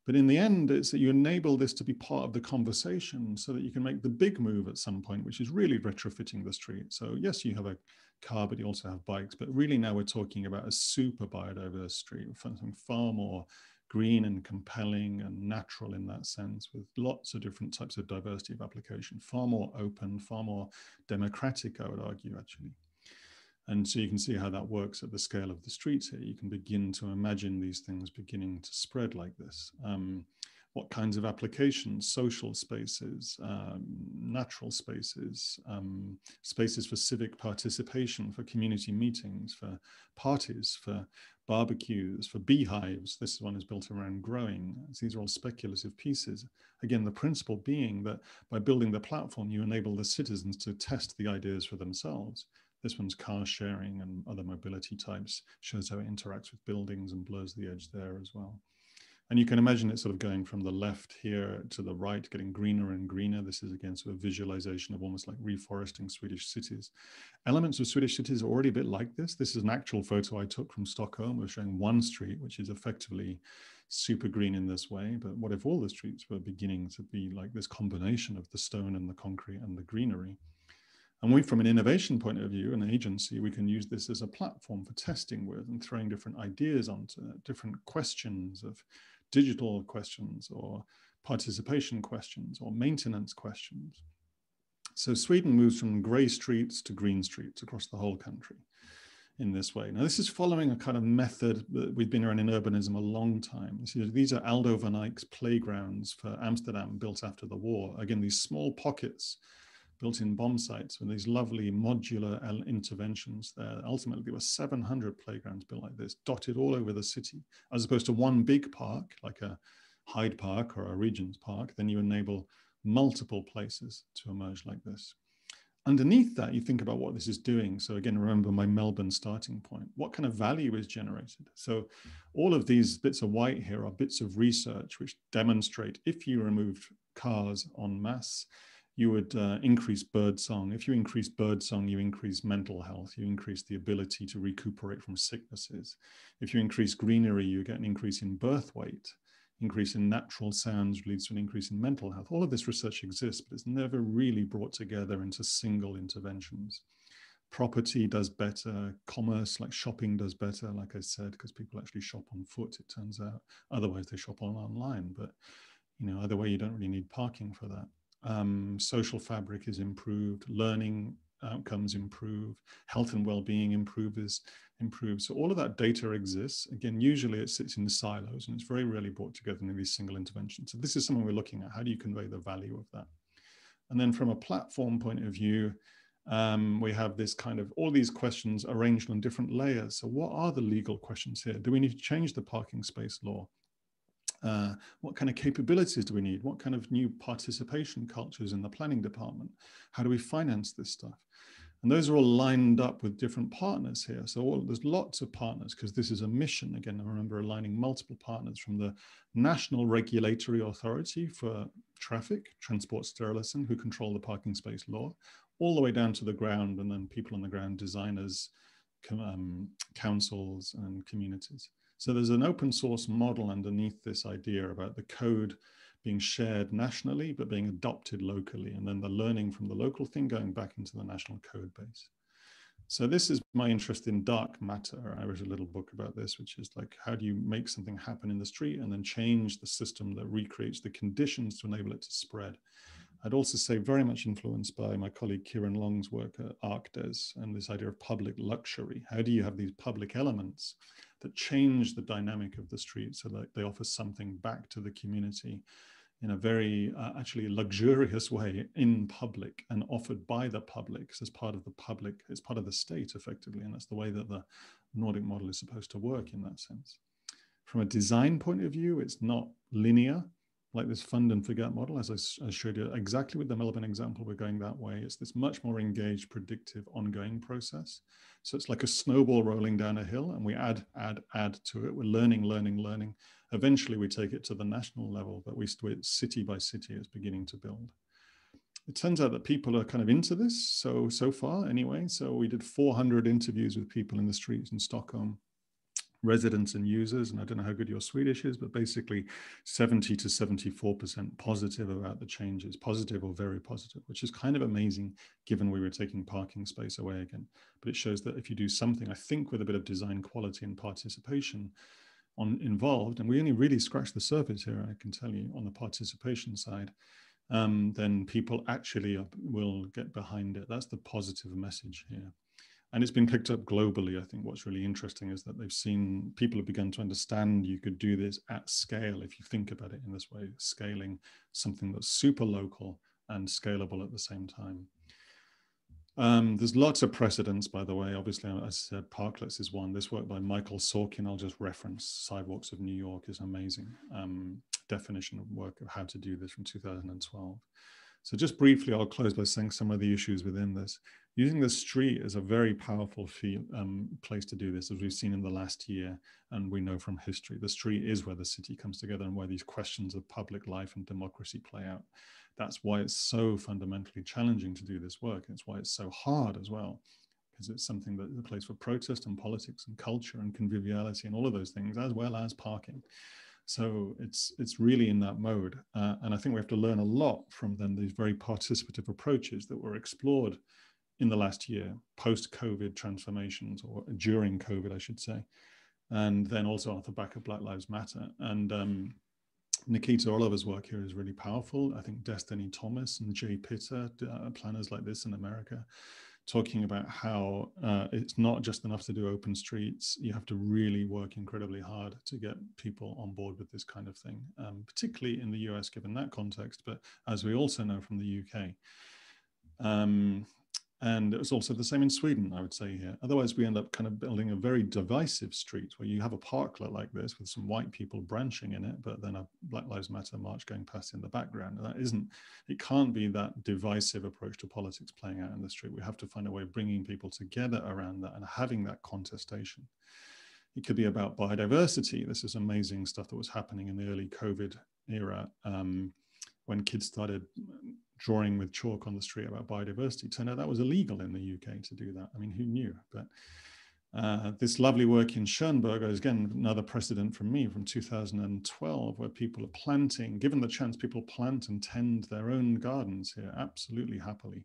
But in the end, it's that you enable this to be part of the conversation so that you can make the big move at some point, which is really retrofitting the street. So yes, you have a car, but you also have bikes. But really now we're talking about a super biodiverse street, something far more green and compelling and natural in that sense, with lots of different types of diversity of application, far more open, far more democratic, I would argue, actually. And so you can see how that works at the scale of the streets here. You can begin to imagine these things beginning to spread like this. What kinds of applications? Social spaces, natural spaces, spaces for civic participation, for community meetings, for parties, for barbecues, for beehives. This one is built around growing. These are all speculative pieces. Again, the principle being that by building the platform, you enable the citizens to test the ideas for themselves. This one's car sharing and other mobility types, shows how it interacts with buildings and blurs the edge there as well. And you can imagine it sort of going from the left here to the right, getting greener and greener. This is again sort of visualization of almost like reforesting Swedish cities. Elements of Swedish cities are already a bit like this. This is an actual photo I took from Stockholm of showing one street, which is effectively super green in this way. But what if all the streets were beginning to be like this combination of the stone and the concrete and the greenery? And we, from an innovation point of view, an agency, we can use this as a platform for testing with and throwing different ideas onto it, different questions of digital questions or participation questions or maintenance questions. So Sweden moves from grey streets to green streets across the whole country in this way. Now, this is following a kind of method that we've been around in urbanism a long time. These are Aldo van Eyck's playgrounds for Amsterdam built after the war. Again, these small pockets built in bomb sites with these lovely modular interventions there. Ultimately, there were 700 playgrounds built like this, dotted all over the city, as opposed to one big park, like a Hyde Park or a Regent's Park. Then you enable multiple places to emerge like this. Underneath that, you think about what this is doing. So again, remember my Melbourne starting point. What kind of value is generated? So all of these bits of white here are bits of research which demonstrate if you removed cars en masse, you would increase birdsong. If you increase birdsong, you increase mental health. You increase the ability to recuperate from sicknesses. If you increase greenery, you get an increase in birth weight. Increase in natural sounds leads to an increase in mental health. All of this research exists, but it's never really brought together into single interventions. Property does better, commerce like shopping does better, like I said, because people actually shop on foot, it turns out. Otherwise they shop online, but either way, you don't really need parking for that. Social fabric is improved, learning outcomes improve, health and well-being improves. So all of that data exists. Again, usually it sits in the silos and it's very rarely brought together in these single interventions. So this is something we're looking at. How do you convey the value of that? And then from a platform point of view, we have this kind of all these questions arranged on different layers. So what are the legal questions here? Do we need to change the parking space law? What kind of capabilities do we need? What kind of new participation cultures in the planning department? How do we finance this stuff? And those are all lined up with different partners here. So there's lots of partners because this is a mission. Again, I remember aligning multiple partners from the National Regulatory Authority for Traffic, Transport Sterilism, who control the parking space law, all the way down to the ground, and then people on the ground, designers, councils, and communities. So there's an open source model underneath this idea about the code being shared nationally, but being adopted locally, and then the learning from the local thing going back into the national code base. So this is my interest in dark matter. I wrote a little book about this, which is like, how do you make something happen in the street and then change the system that recreates the conditions to enable it to spread? I'd also say very much influenced by my colleague Kieran Long's work at ArcDes and this idea of public luxury. How do you have these public elements that change the dynamic of the street so that they offer something back to the community in a very actually luxurious way in public and offered by the public as part of the public, as part of the state effectively. And that's the way that the Nordic model is supposed to work in that sense. From a design point of view, it's not linear like this fund and forget model. As I showed you exactly with the Melbourne example, we're going that way. It's this much more engaged, predictive, ongoing process. So it's like a snowball rolling down a hill and we add to it. We're learning. Eventually we take it to the national level, but we do it city by city. It's beginning to build. It turns out that people are kind of into this. So far anyway, so we did 400 interviews with people in the streets in Stockholm, residents and users, and I don't know how good your Swedish is, but basically 70 to 74% positive about the changes, positive or very positive, which is kind of amazing given we were taking parking space away again. But it shows that if you do something, I think with a bit of design quality and participation involved, and we only really scratched the surface here, I can tell you, on the participation side, then people actually will get behind it. That's the positive message here. And it's been picked up globally. I think what's really interesting is that they've seen, people have begun to understand you could do this at scale if you think about it in this way, scaling something that's super local and scalable at the same time. There's lots of precedents, by the way. Obviously, as I said, parklets is one. This work by Michael Sorkin, I'll just reference, Sidewalks of New York, is amazing. Definition of work of how to do this from 2012. So just briefly, I'll close by saying some of the issues within this. Using the street is a very powerful place to do this, as we've seen in the last year, and we know from history. The street is where the city comes together and where these questions of public life and democracy play out. That's why it's so fundamentally challenging to do this work. It's why it's so hard as well, because it's something that is a place for protest and politics and culture and conviviality and all of those things, as well as parking. So it's really in that mode. And I think we have to learn a lot from then these very participative approaches that were explored in the last year, post-COVID transformations, or during COVID, I should say, and then also off the back of Black Lives Matter. And Nikita Oliver's work here is really powerful. I think Destiny Thomas and Jay Pitter, planners like this in America, talking about how it's not just enough to do open streets. You have to really work incredibly hard to get people on board with this kind of thing, particularly in the US, given that context, but as we also know from the UK. And it was also the same in Sweden, I would say here. Otherwise, we end up kind of building a very divisive street where you have a parklet like this with some white people branching in it, but then a Black Lives Matter march going past in the background. And that isn't, it can't be that divisive approach to politics playing out in the street. We have to find a way of bringing people together around that and having that contestation. It could be about biodiversity. This is amazing stuff that was happening in the early COVID era when kids started drawing with chalk on the street about biodiversity. Turned out that was illegal in the UK to do that. I mean, who knew? But this lovely work in Schoenberg is, again, another precedent from me from 2012, where people are planting, given the chance, people plant and tend their own gardens here absolutely happily.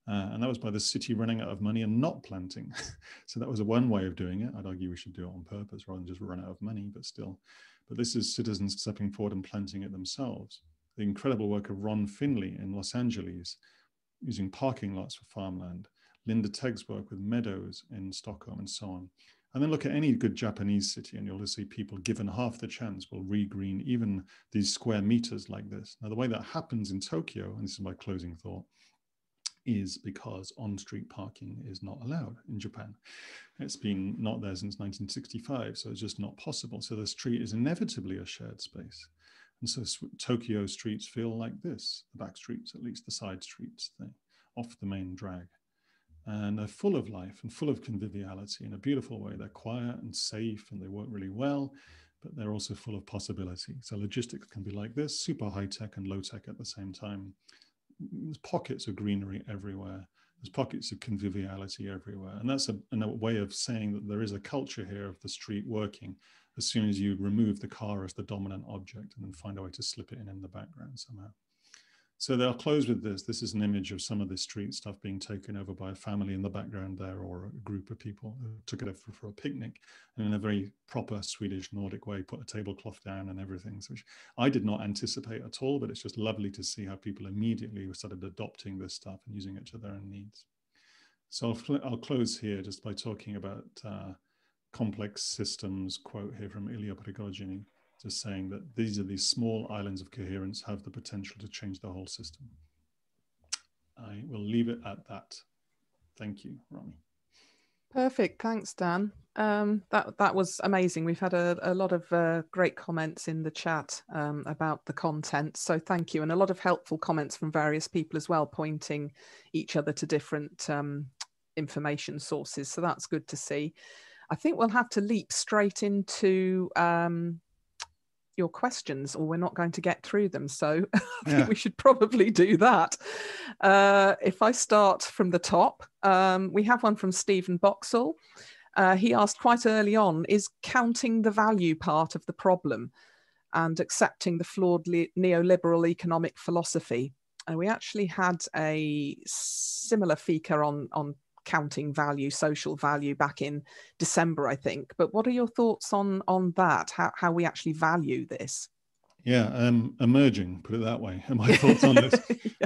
And that was by the city running out of money and not planting. So that was one way of doing it. I'd argue we should do it on purpose rather than just run out of money, but still. But this is citizens stepping forward and planting it themselves. The incredible work of Ron Finley in Los Angeles, using parking lots for farmland, Linda Tegg's work with meadows in Stockholm and so on. And then look at any good Japanese city and you'll just see people given half the chance will regreen even these square meters like this. Now, the way that happens in Tokyo, and this is my closing thought, is because on-street parking is not allowed in Japan. It's been not there since 1965, so it's just not possible. So the street is inevitably a shared space. And so Tokyo streets feel like this, the back streets, at least the side streets, off the main drag. And they're full of life and full of conviviality in a beautiful way. They're quiet and safe and they work really well, but they're also full of possibility. So logistics can be like this, super high tech and low tech at the same time. There's pockets of greenery everywhere. There's pockets of conviviality everywhere. And that's a way of saying that there is a culture here of the street working as soon as you remove the car as the dominant object and then find a way to slip it in the background somehow. So they'll close with this. This is an image of some of the street stuff being taken over by a family in the background there, or a group of people who took it over for a picnic, and in a very proper Swedish Nordic way, put a tablecloth down and everything, which I did not anticipate at all, but it's just lovely to see how people immediately started adopting this stuff and using it to their own needs. So I'll close here just by talking about complex systems, quote here from Ilya Prigogine, just saying that these small islands of coherence have the potential to change the whole system. I will leave it at that. Thank you, Rami. Perfect, thanks, Dan. That was amazing. We've had a lot of great comments in the chat about the content, so thank you, and a lot of helpful comments from various people as well, pointing each other to different information sources, so that's good to see. I think we'll have to leap straight into your questions, or we're not going to get through them. So I think we should probably do that. If I start from the top, we have one from Stephen Boxall. He asked quite early on, is counting the value part of the problem and accepting the flawed neoliberal economic philosophy? And we actually had a similar Fika on counting value, social value, back in December, I think. But what are your thoughts on that? How we actually value this? Yeah, emerging, put it that way, are my thoughts on this.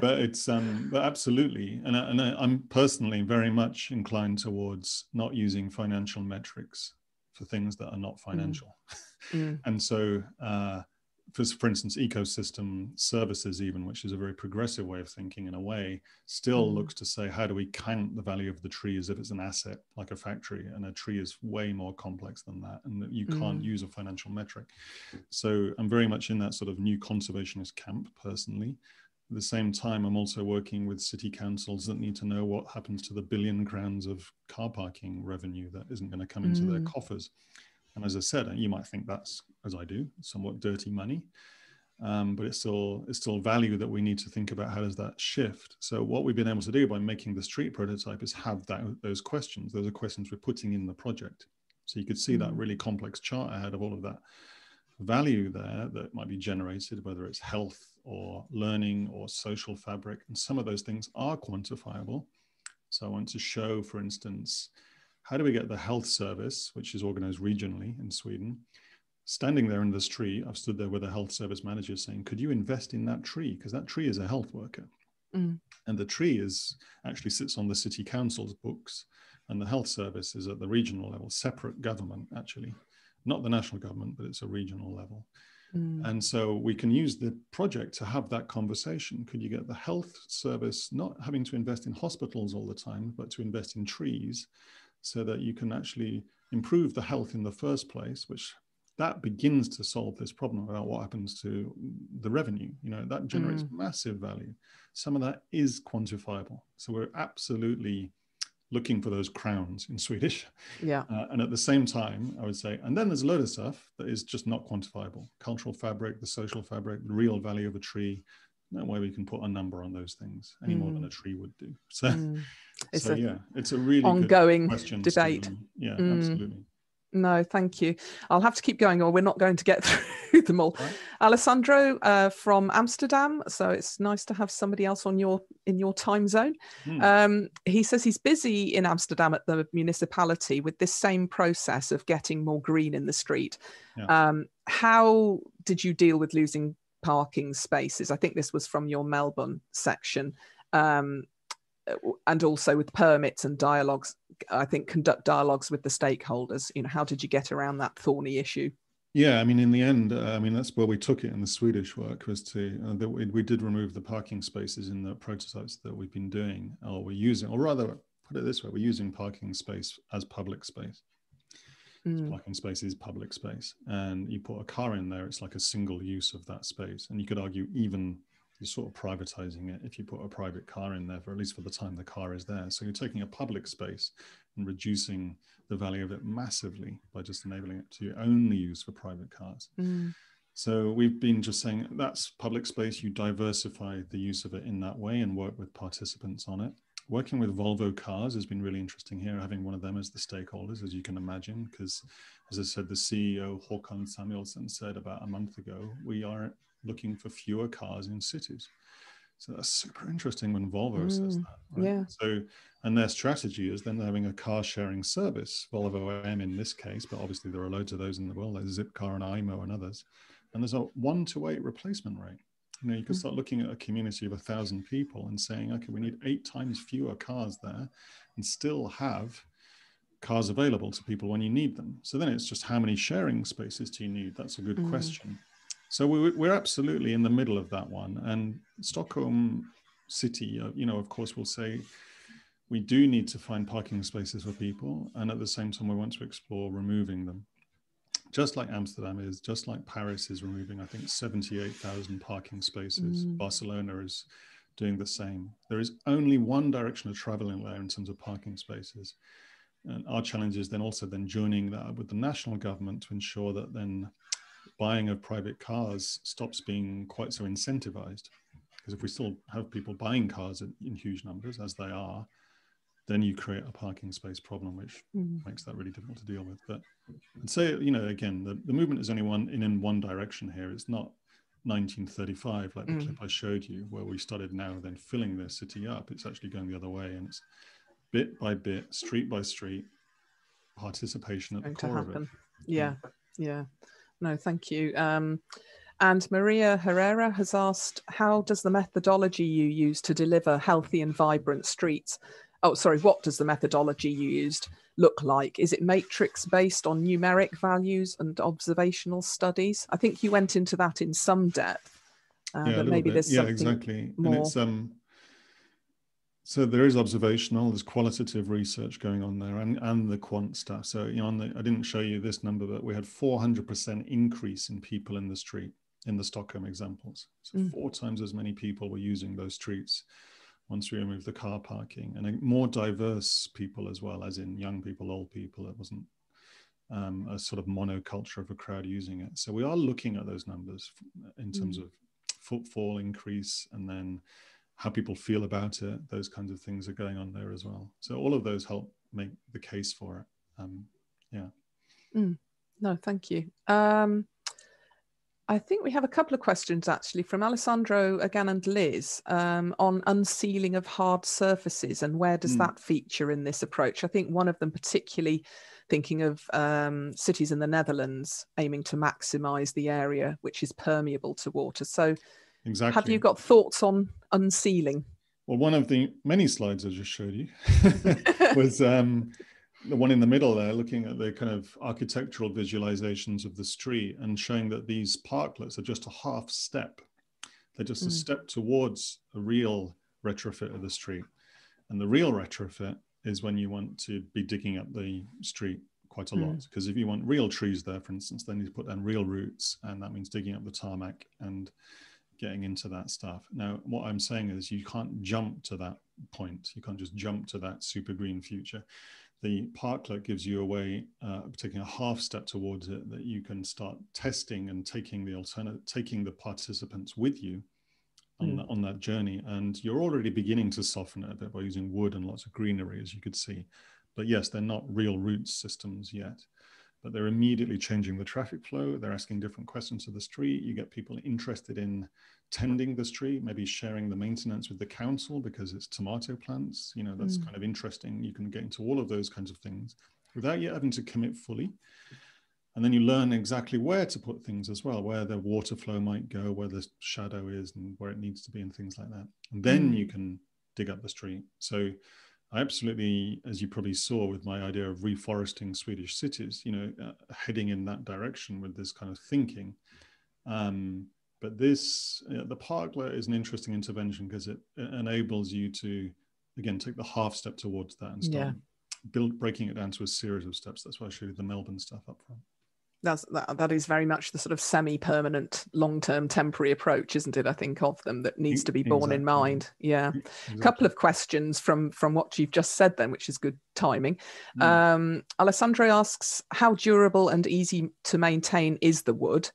But it's but absolutely, and I'm personally very much inclined towards not using financial metrics for things that are not financial. And so for instance, ecosystem services, even, which is a very progressive way of thinking in a way, still looks to say, how do we count the value of the tree as if it's an asset, like a factory? And a tree is way more complex than that, and you can't use a financial metric. So I'm very much in that sort of new conservationist camp, personally. At the same time, I'm also working with city councils that need to know what happens to the £1 billion of car parking revenue that isn't going to come into their coffers. And as I said, you might think that's, as I do, somewhat dirty money, but it's still value that we need to think about. How does that shift? So what we've been able to do by making the street prototype is have those questions. Those are questions we're putting in the project. So you could see that really complex chart ahead of all of that value there that might be generated, whether it's health or learning or social fabric. And some of those things are quantifiable. So I want to show, for instance, how do we get the health service, which is organized regionally in Sweden, standing there in the street, I've stood there with a health service manager saying, could you invest in that tree? Because that tree is a health worker. And the tree actually sits on the city council's books, and the health service is at the regional level, separate government, actually. Not the national government, but it's a regional level. And so we can use the project to have that conversation. Could you get the health service not having to invest in hospitals all the time, but to invest in trees so that you can actually improve the health in the first place, which that begins to solve this problem about what happens to the revenue. You know, that generates massive value. Some of that is quantifiable. So we're absolutely looking for those crowns in Swedish. Yeah. And at the same time, I would say, and then there's a load of stuff that is just not quantifiable. Cultural fabric, the social fabric, the real value of a tree. No way we can put a number on those things any more than a tree would do. So, it's a really ongoing good question, debate. Stephen. Yeah, absolutely. No, thank you. I'll have to keep going, or we're not going to get through them all. Right. Alessandro from Amsterdam. So it's nice to have somebody else in your time zone. He says he's busy in Amsterdam at the municipality with this same process of getting more green in the street. Yeah. How did you deal with losing parking spaces? I think this was from your Melbourne section. And also with permits and dialogues, I think conduct dialogues with the stakeholders. You know, how did you get around that thorny issue? Yeah, I mean, in the end, that's where we took it in the Swedish work, was to that we did remove the parking spaces in the prototypes that we've been doing, or we're using, or rather, put it this way, we're using parking space as public space. Parking space is public space, and you put a car in there, it's like a single use of that space, and you could argue even you're sort of privatizing it if you put a private car in there, for at least for the time the car is there. So you're taking a public space and reducing the value of it massively by just enabling it to only use for private cars. So we've been just saying that's public space, you diversify the use of it in that way and work with participants on it. Working with Volvo Cars has been really interesting here, having one of them as the stakeholders, as you can imagine, because as I said, the CEO, Håkan Samuelsson, said about a month ago, we are looking for fewer cars in cities. So that's super interesting when Volvo says that. Right? Yeah. So, and their strategy is then having a car sharing service, Volvo M in this case, but obviously there are loads of those in the world, like Zipcar and IMO and others. And there's a 1-to-8 replacement rate. You know, you can start looking at a community of 1,000 people and saying, okay, we need 8 times fewer cars there and still have cars available to people when you need them. So then it's just how many sharing spaces do you need? That's a good question. So we're absolutely in the middle of that one. And Stockholm City, you know, of course, will say we do need to find parking spaces for people. And at the same time, we want to explore removing them. Just like Amsterdam is, just like Paris is removing, I think, 78,000 parking spaces. Barcelona is doing the same. There is only one direction of travel in there in terms of parking spaces. And our challenge is then also joining that with the national government to ensure that then buying of private cars stops being quite so incentivized. Because if we still have people buying cars in huge numbers, as they are, then you create a parking space problem, which makes that really difficult to deal with. But I'd say, you know, again, the movement is only in one direction here. It's not 1935, like the clip I showed you, where we started now then filling the city up. It's actually going the other way. And it's bit by bit, street by street, participation at the core of it. Yeah. No, thank you. And Maria Herrera has asked, how does the methodology you use to deliver healthy and vibrant streets? What does the methodology you used look like? Is it matrix based on numeric values and observational studies? I think you went into that in some depth, but maybe there's something exactly. more. And it's, so there is observational, there's qualitative research going on there, and the quant stuff. So, you know, I didn't show you this number, but we had 400% increase in people in the street in the Stockholm examples. So 4 times as many people were using those streets once we removed the car parking, and more diverse people as well, as in young people, old people. It wasn't a sort of monoculture of a crowd using it. So we are looking at those numbers in terms of footfall increase, and then how people feel about it. Those kinds of things are going on there as well. So all of those help make the case for it. No, thank you. I think we have a couple of questions actually from Alessandro again and Liz on unsealing of hard surfaces and where does that feature in this approach? I think one of them particularly thinking of cities in the Netherlands aiming to maximise the area which is permeable to water. So exactly. Have you got thoughts on unsealing? Well, one of the many slides I just showed you was the one in the middle there, looking at the kind of architectural visualizations of the street and showing that these parklets are just a half step. They're just a step towards a real retrofit of the street. And the real retrofit is when you want to be digging up the street quite a lot. Because if you want real trees there, for instance, then you put down real roots, and that means digging up the tarmac and getting into that stuff. Now, what I'm saying is you can't jump to that point. You can't just jump to that super green future. The parklet gives you a way, taking a half step towards it, that you can start testing and taking the participants with you on that journey. And you're already beginning to soften it a bit by using wood and lots of greenery, as you could see. But yes, they're not real root systems yet, but they're immediately changing the traffic flow. They're asking different questions of the street. You get people interested in tending the street, maybe sharing the maintenance with the council because it's tomato plants. You know, that's kind of interesting. You can get into all of those kinds of things without yet having to commit fully. And then you learn exactly where to put things as well, where the water flow might go, where the shadow is and where it needs to be and things like that. And then you can dig up the street. So I absolutely, as you probably saw with my idea of reforesting Swedish cities, you know, heading in that direction with this kind of thinking. But this, the parklet is an interesting intervention because it enables you to, again, take the half step towards that and start breaking it down to a series of steps. That's why I showed you the Melbourne stuff up front. That is very much the sort of semi-permanent, long-term, temporary approach, isn't it? I think of them that needs to be borne in mind. Yeah, exactly. A couple of questions from what you've just said then, which is good timing. Alessandro asks, how durable and easy to maintain is the wood?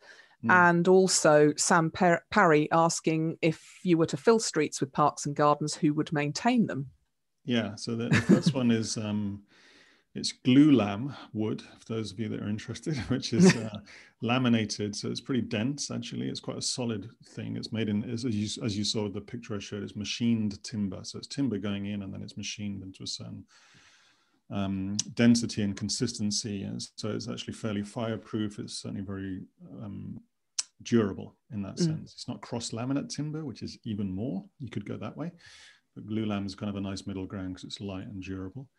And also Sam Parry asking, if you were to fill streets with parks and gardens, who would maintain them? Yeah, so the first one is it's glulam wood, for those of you that are interested, which is laminated. So it's pretty dense, actually. It's quite a solid thing. It's made in, as you saw the picture I showed, it's machined timber. So it's timber going in and then it's machined into a certain density and consistency. And so it's actually fairly fireproof. It's certainly very durable in that sense. It's not cross-laminate timber, which is even more. You could go that way. But glulam is kind of a nice middle ground because it's light and durable.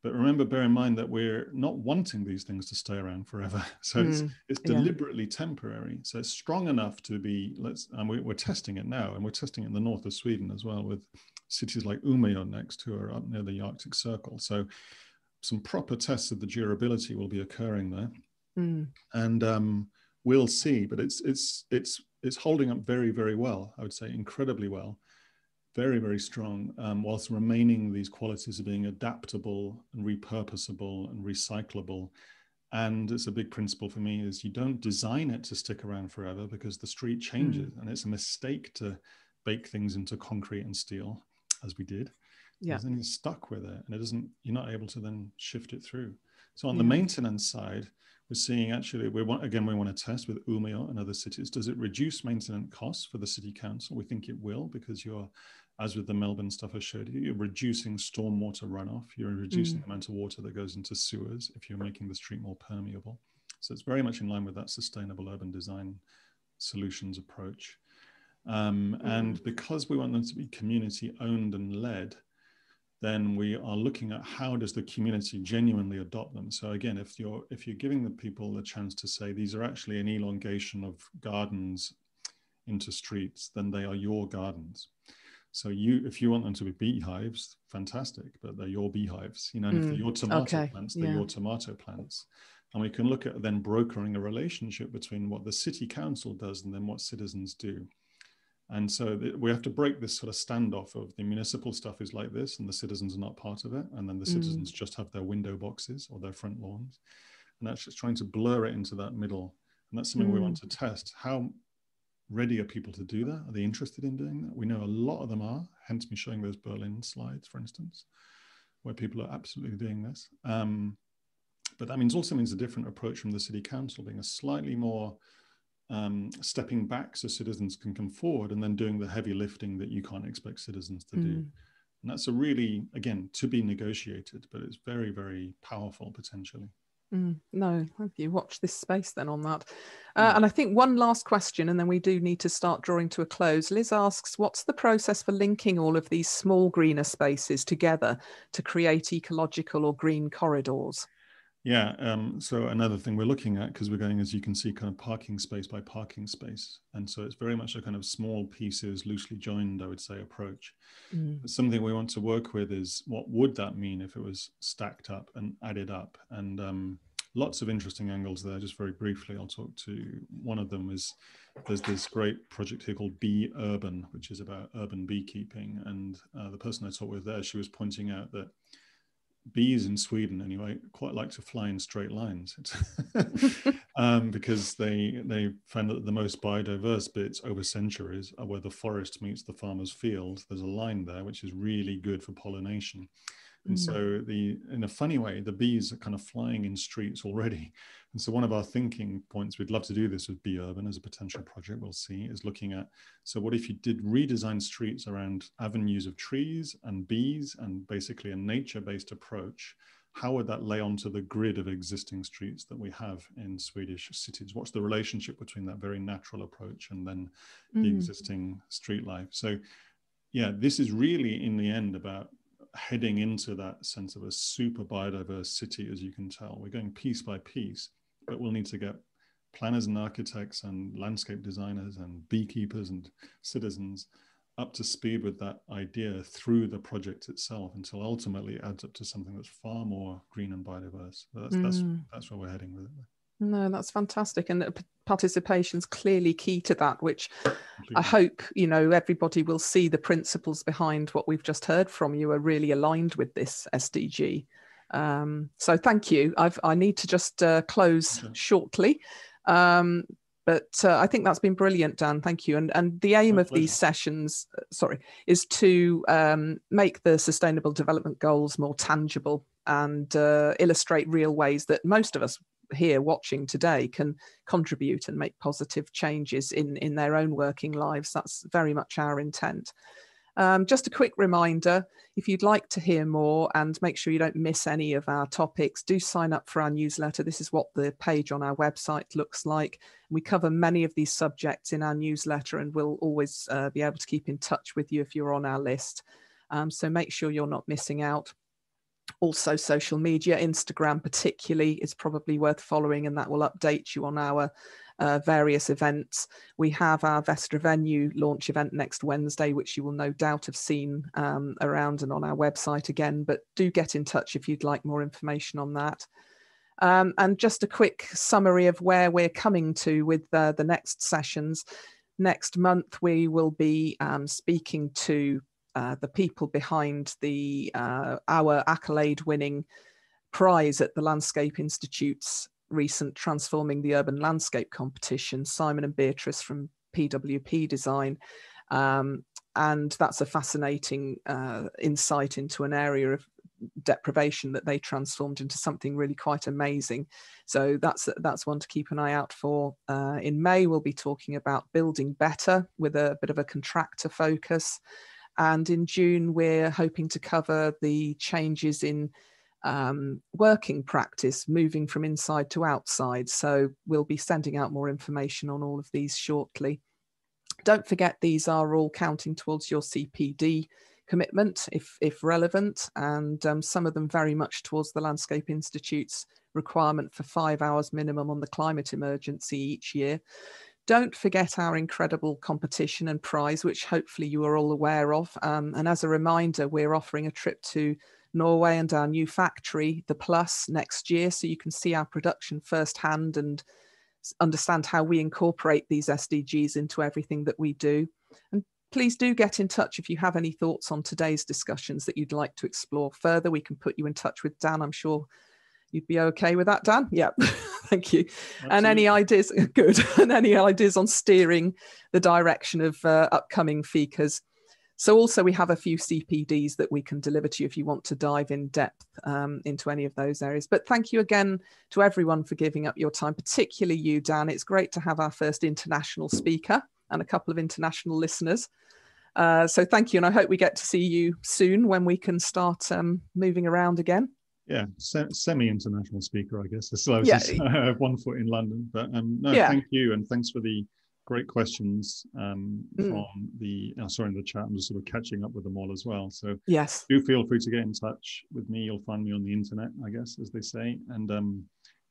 But remember, bear in mind that we're not wanting these things to stay around forever. So it's deliberately temporary. So it's strong enough to be, and we're testing it now, and we're testing it in the north of Sweden as well with cities like Umeå next, who are up near the Arctic Circle. So some proper tests of the durability will be occurring there. And we'll see, but it's holding up very, very well, I would say, incredibly well. Very, very strong, whilst remaining these qualities of being adaptable and repurposable and recyclable. And it's a big principle for me is you don't design it to stick around forever because the street changes and it's a mistake to bake things into concrete and steel as we did. Yeah. Then you're stuck with it and you're not able to then shift it through. So on the maintenance side, we're seeing actually, we want to test with Umeå and other cities. Does it reduce maintenance costs for the city council? We think it will because you're, as with the Melbourne stuff I showed you, you're reducing stormwater runoff. You're reducing the amount of water that goes into sewers if you're making the street more permeable. So it's very much in line with that sustainable urban design solutions approach. And because we want them to be community owned and led, then we are looking at how does the community genuinely adopt them. So again, if you're giving the people the chance to say these are actually an elongation of gardens into streets, then they are your gardens. So if you want them to be beehives, fantastic, but they're your beehives. You know, and if they're your tomato plants, they're your tomato plants. And we can look at then brokering a relationship between what the city council does and then what citizens do. And so we have to break this sort of standoff of the municipal stuff is like this and the citizens are not part of it. And then the citizens just have their window boxes or their front lawns. And that's just trying to blur it into that middle. And that's something we want to test. How ready are people to do that? Are they interested in doing that? We know a lot of them are, hence me showing those Berlin slides, for instance, where people are absolutely doing this. But that also means a different approach from the city council, being a slightly more stepping back so citizens can come forward, and then doing the heavy lifting that you can't expect citizens to do. And that's a really, again, to be negotiated, but it's very, very powerful potentially. No, thank you. Watch this space then on that. And I think one last question, and then we do need to start drawing to a close. Liz asks, what's the process for linking all of these small greener spaces together to create ecological or green corridors? Yeah, so another thing we're looking at, because we're going, as you can see, kind of parking space by parking space. And so it's very much a kind of small pieces, loosely joined, I would say, approach. Something we want to work with is, what would that mean if it was stacked up and added up? And lots of interesting angles there. Just very briefly, I'll talk to one of them. Is there's this great project here called Bee Urban, which is about urban beekeeping. And the person I talked with there, she was pointing out that bees in Sweden, anyway, quite like to fly in straight lines because they found that the most biodiverse bits over centuries are where the forest meets the farmer's field. There's a line there which is really good for pollination. And so in a funny way, the bees are kind of flying in streets already. And so one of our thinking points, we'd love to do this with Bee Urban as a potential project, we'll see, is looking at, so what if you did redesign streets around avenues of trees and bees and basically a nature-based approach? How would that lay onto the grid of existing streets that we have in Swedish cities? What's the relationship between that very natural approach and then the existing street life? So yeah, this is really in the end about heading into that sense of a super biodiverse city. As you can tell, we're going piece by piece, but we'll need to get planners and architects and landscape designers and beekeepers and citizens up to speed with that idea through the project itself, until ultimately it adds up to something that's far more green and biodiverse. That's where we're heading with it. No, that's fantastic. And participation's clearly key to that, which completely. I hope, everybody will see the principles behind what we've just heard from you are really aligned with this SDG. So thank you. I need to just close shortly. But I think that's been brilliant, Dan. Thank you. And the aim of these sessions, is to make the Sustainable Development Goals more tangible and illustrate real ways that most of us here watching today can contribute and make positive changes in their own working lives. That's very much our intent. Just a quick reminder, if you'd like to hear more and make sure you don't miss any of our topics, do sign up for our newsletter. This is what the page on our website looks like. We cover many of these subjects in our newsletter, and we'll always be able to keep in touch with you if you're on our list. So make sure you're not missing out. Also, social media, Instagram particularly, is probably worth following, and that will update you on our various events. We have our Vestra Venue launch event next Wednesday, which you will no doubt have seen around and on our website again, but do get in touch if you'd like more information on that. And just a quick summary of where we're coming to with the next sessions. Next month, we will be speaking to the people behind our accolade-winning prize at the Landscape Institute's recent Transforming the Urban Landscape competition, Simon and Beatrice from PWP Design. And that's a fascinating insight into an area of deprivation that they transformed into something really quite amazing. So that's one to keep an eye out for. In May, we'll be talking about building better with a bit of a contractor focus. And in June, we're hoping to cover the changes in working practice, moving from inside to outside. So we'll be sending out more information on all of these shortly. Don't forget, these are all counting towards your CPD commitment, if relevant, and some of them very much towards the Landscape Institute's requirement for 5 hours minimum on the climate emergency each year. Don't forget our incredible competition and prize, which hopefully you are all aware of. And as a reminder, we're offering a trip to Norway and our new factory, the Plus, next year, so you can see our production firsthand and understand how we incorporate these SDGs into everything that we do. And please do get in touch if you have any thoughts on today's discussions that you'd like to explore further. We can put you in touch with Dan. I'm sure you'd be okay with that, Dan? Yeah, thank you. Absolutely. And any ideas, good, and any ideas on steering the direction of upcoming Fikas, So also we have a few CPDs that we can deliver to you if you want to dive in depth into any of those areas. But thank you again to everyone for giving up your time, particularly you, Dan. It's great to have our first international speaker and a couple of international listeners. So thank you. And I hope we get to see you soon when we can start moving around again. Yeah, semi-international speaker, I guess. So I have 1 foot in London. But no, thank you. And thanks for the great questions from the in the chat. I'm just sort of catching up with them all as well. So yes, do feel free to get in touch with me. You'll find me on the internet, I guess, as they say, and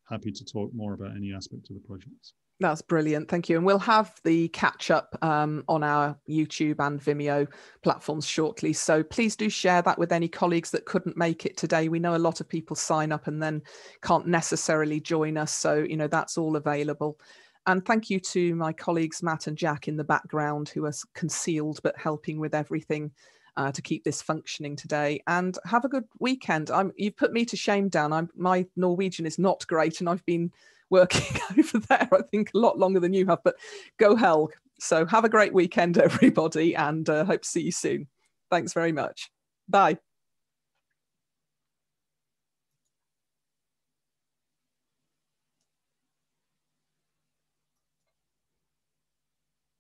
happy to talk more about any aspect of the projects. That's brilliant. Thank you. And we'll have the catch up on our YouTube and Vimeo platforms shortly. So please do share that with any colleagues that couldn't make it today. We know a lot of people sign up and then can't necessarily join us. So, that's all available. And thank you to my colleagues, Matt and Jack in the background, who are concealed but helping with everything to keep this functioning today. And have a good weekend. You've put me to shame, Dan. My Norwegian is not great, and I've been working over there, I think, a lot longer than you have, but go Helg. So have a great weekend, everybody, and hope to see you soon. Thanks very much. Bye.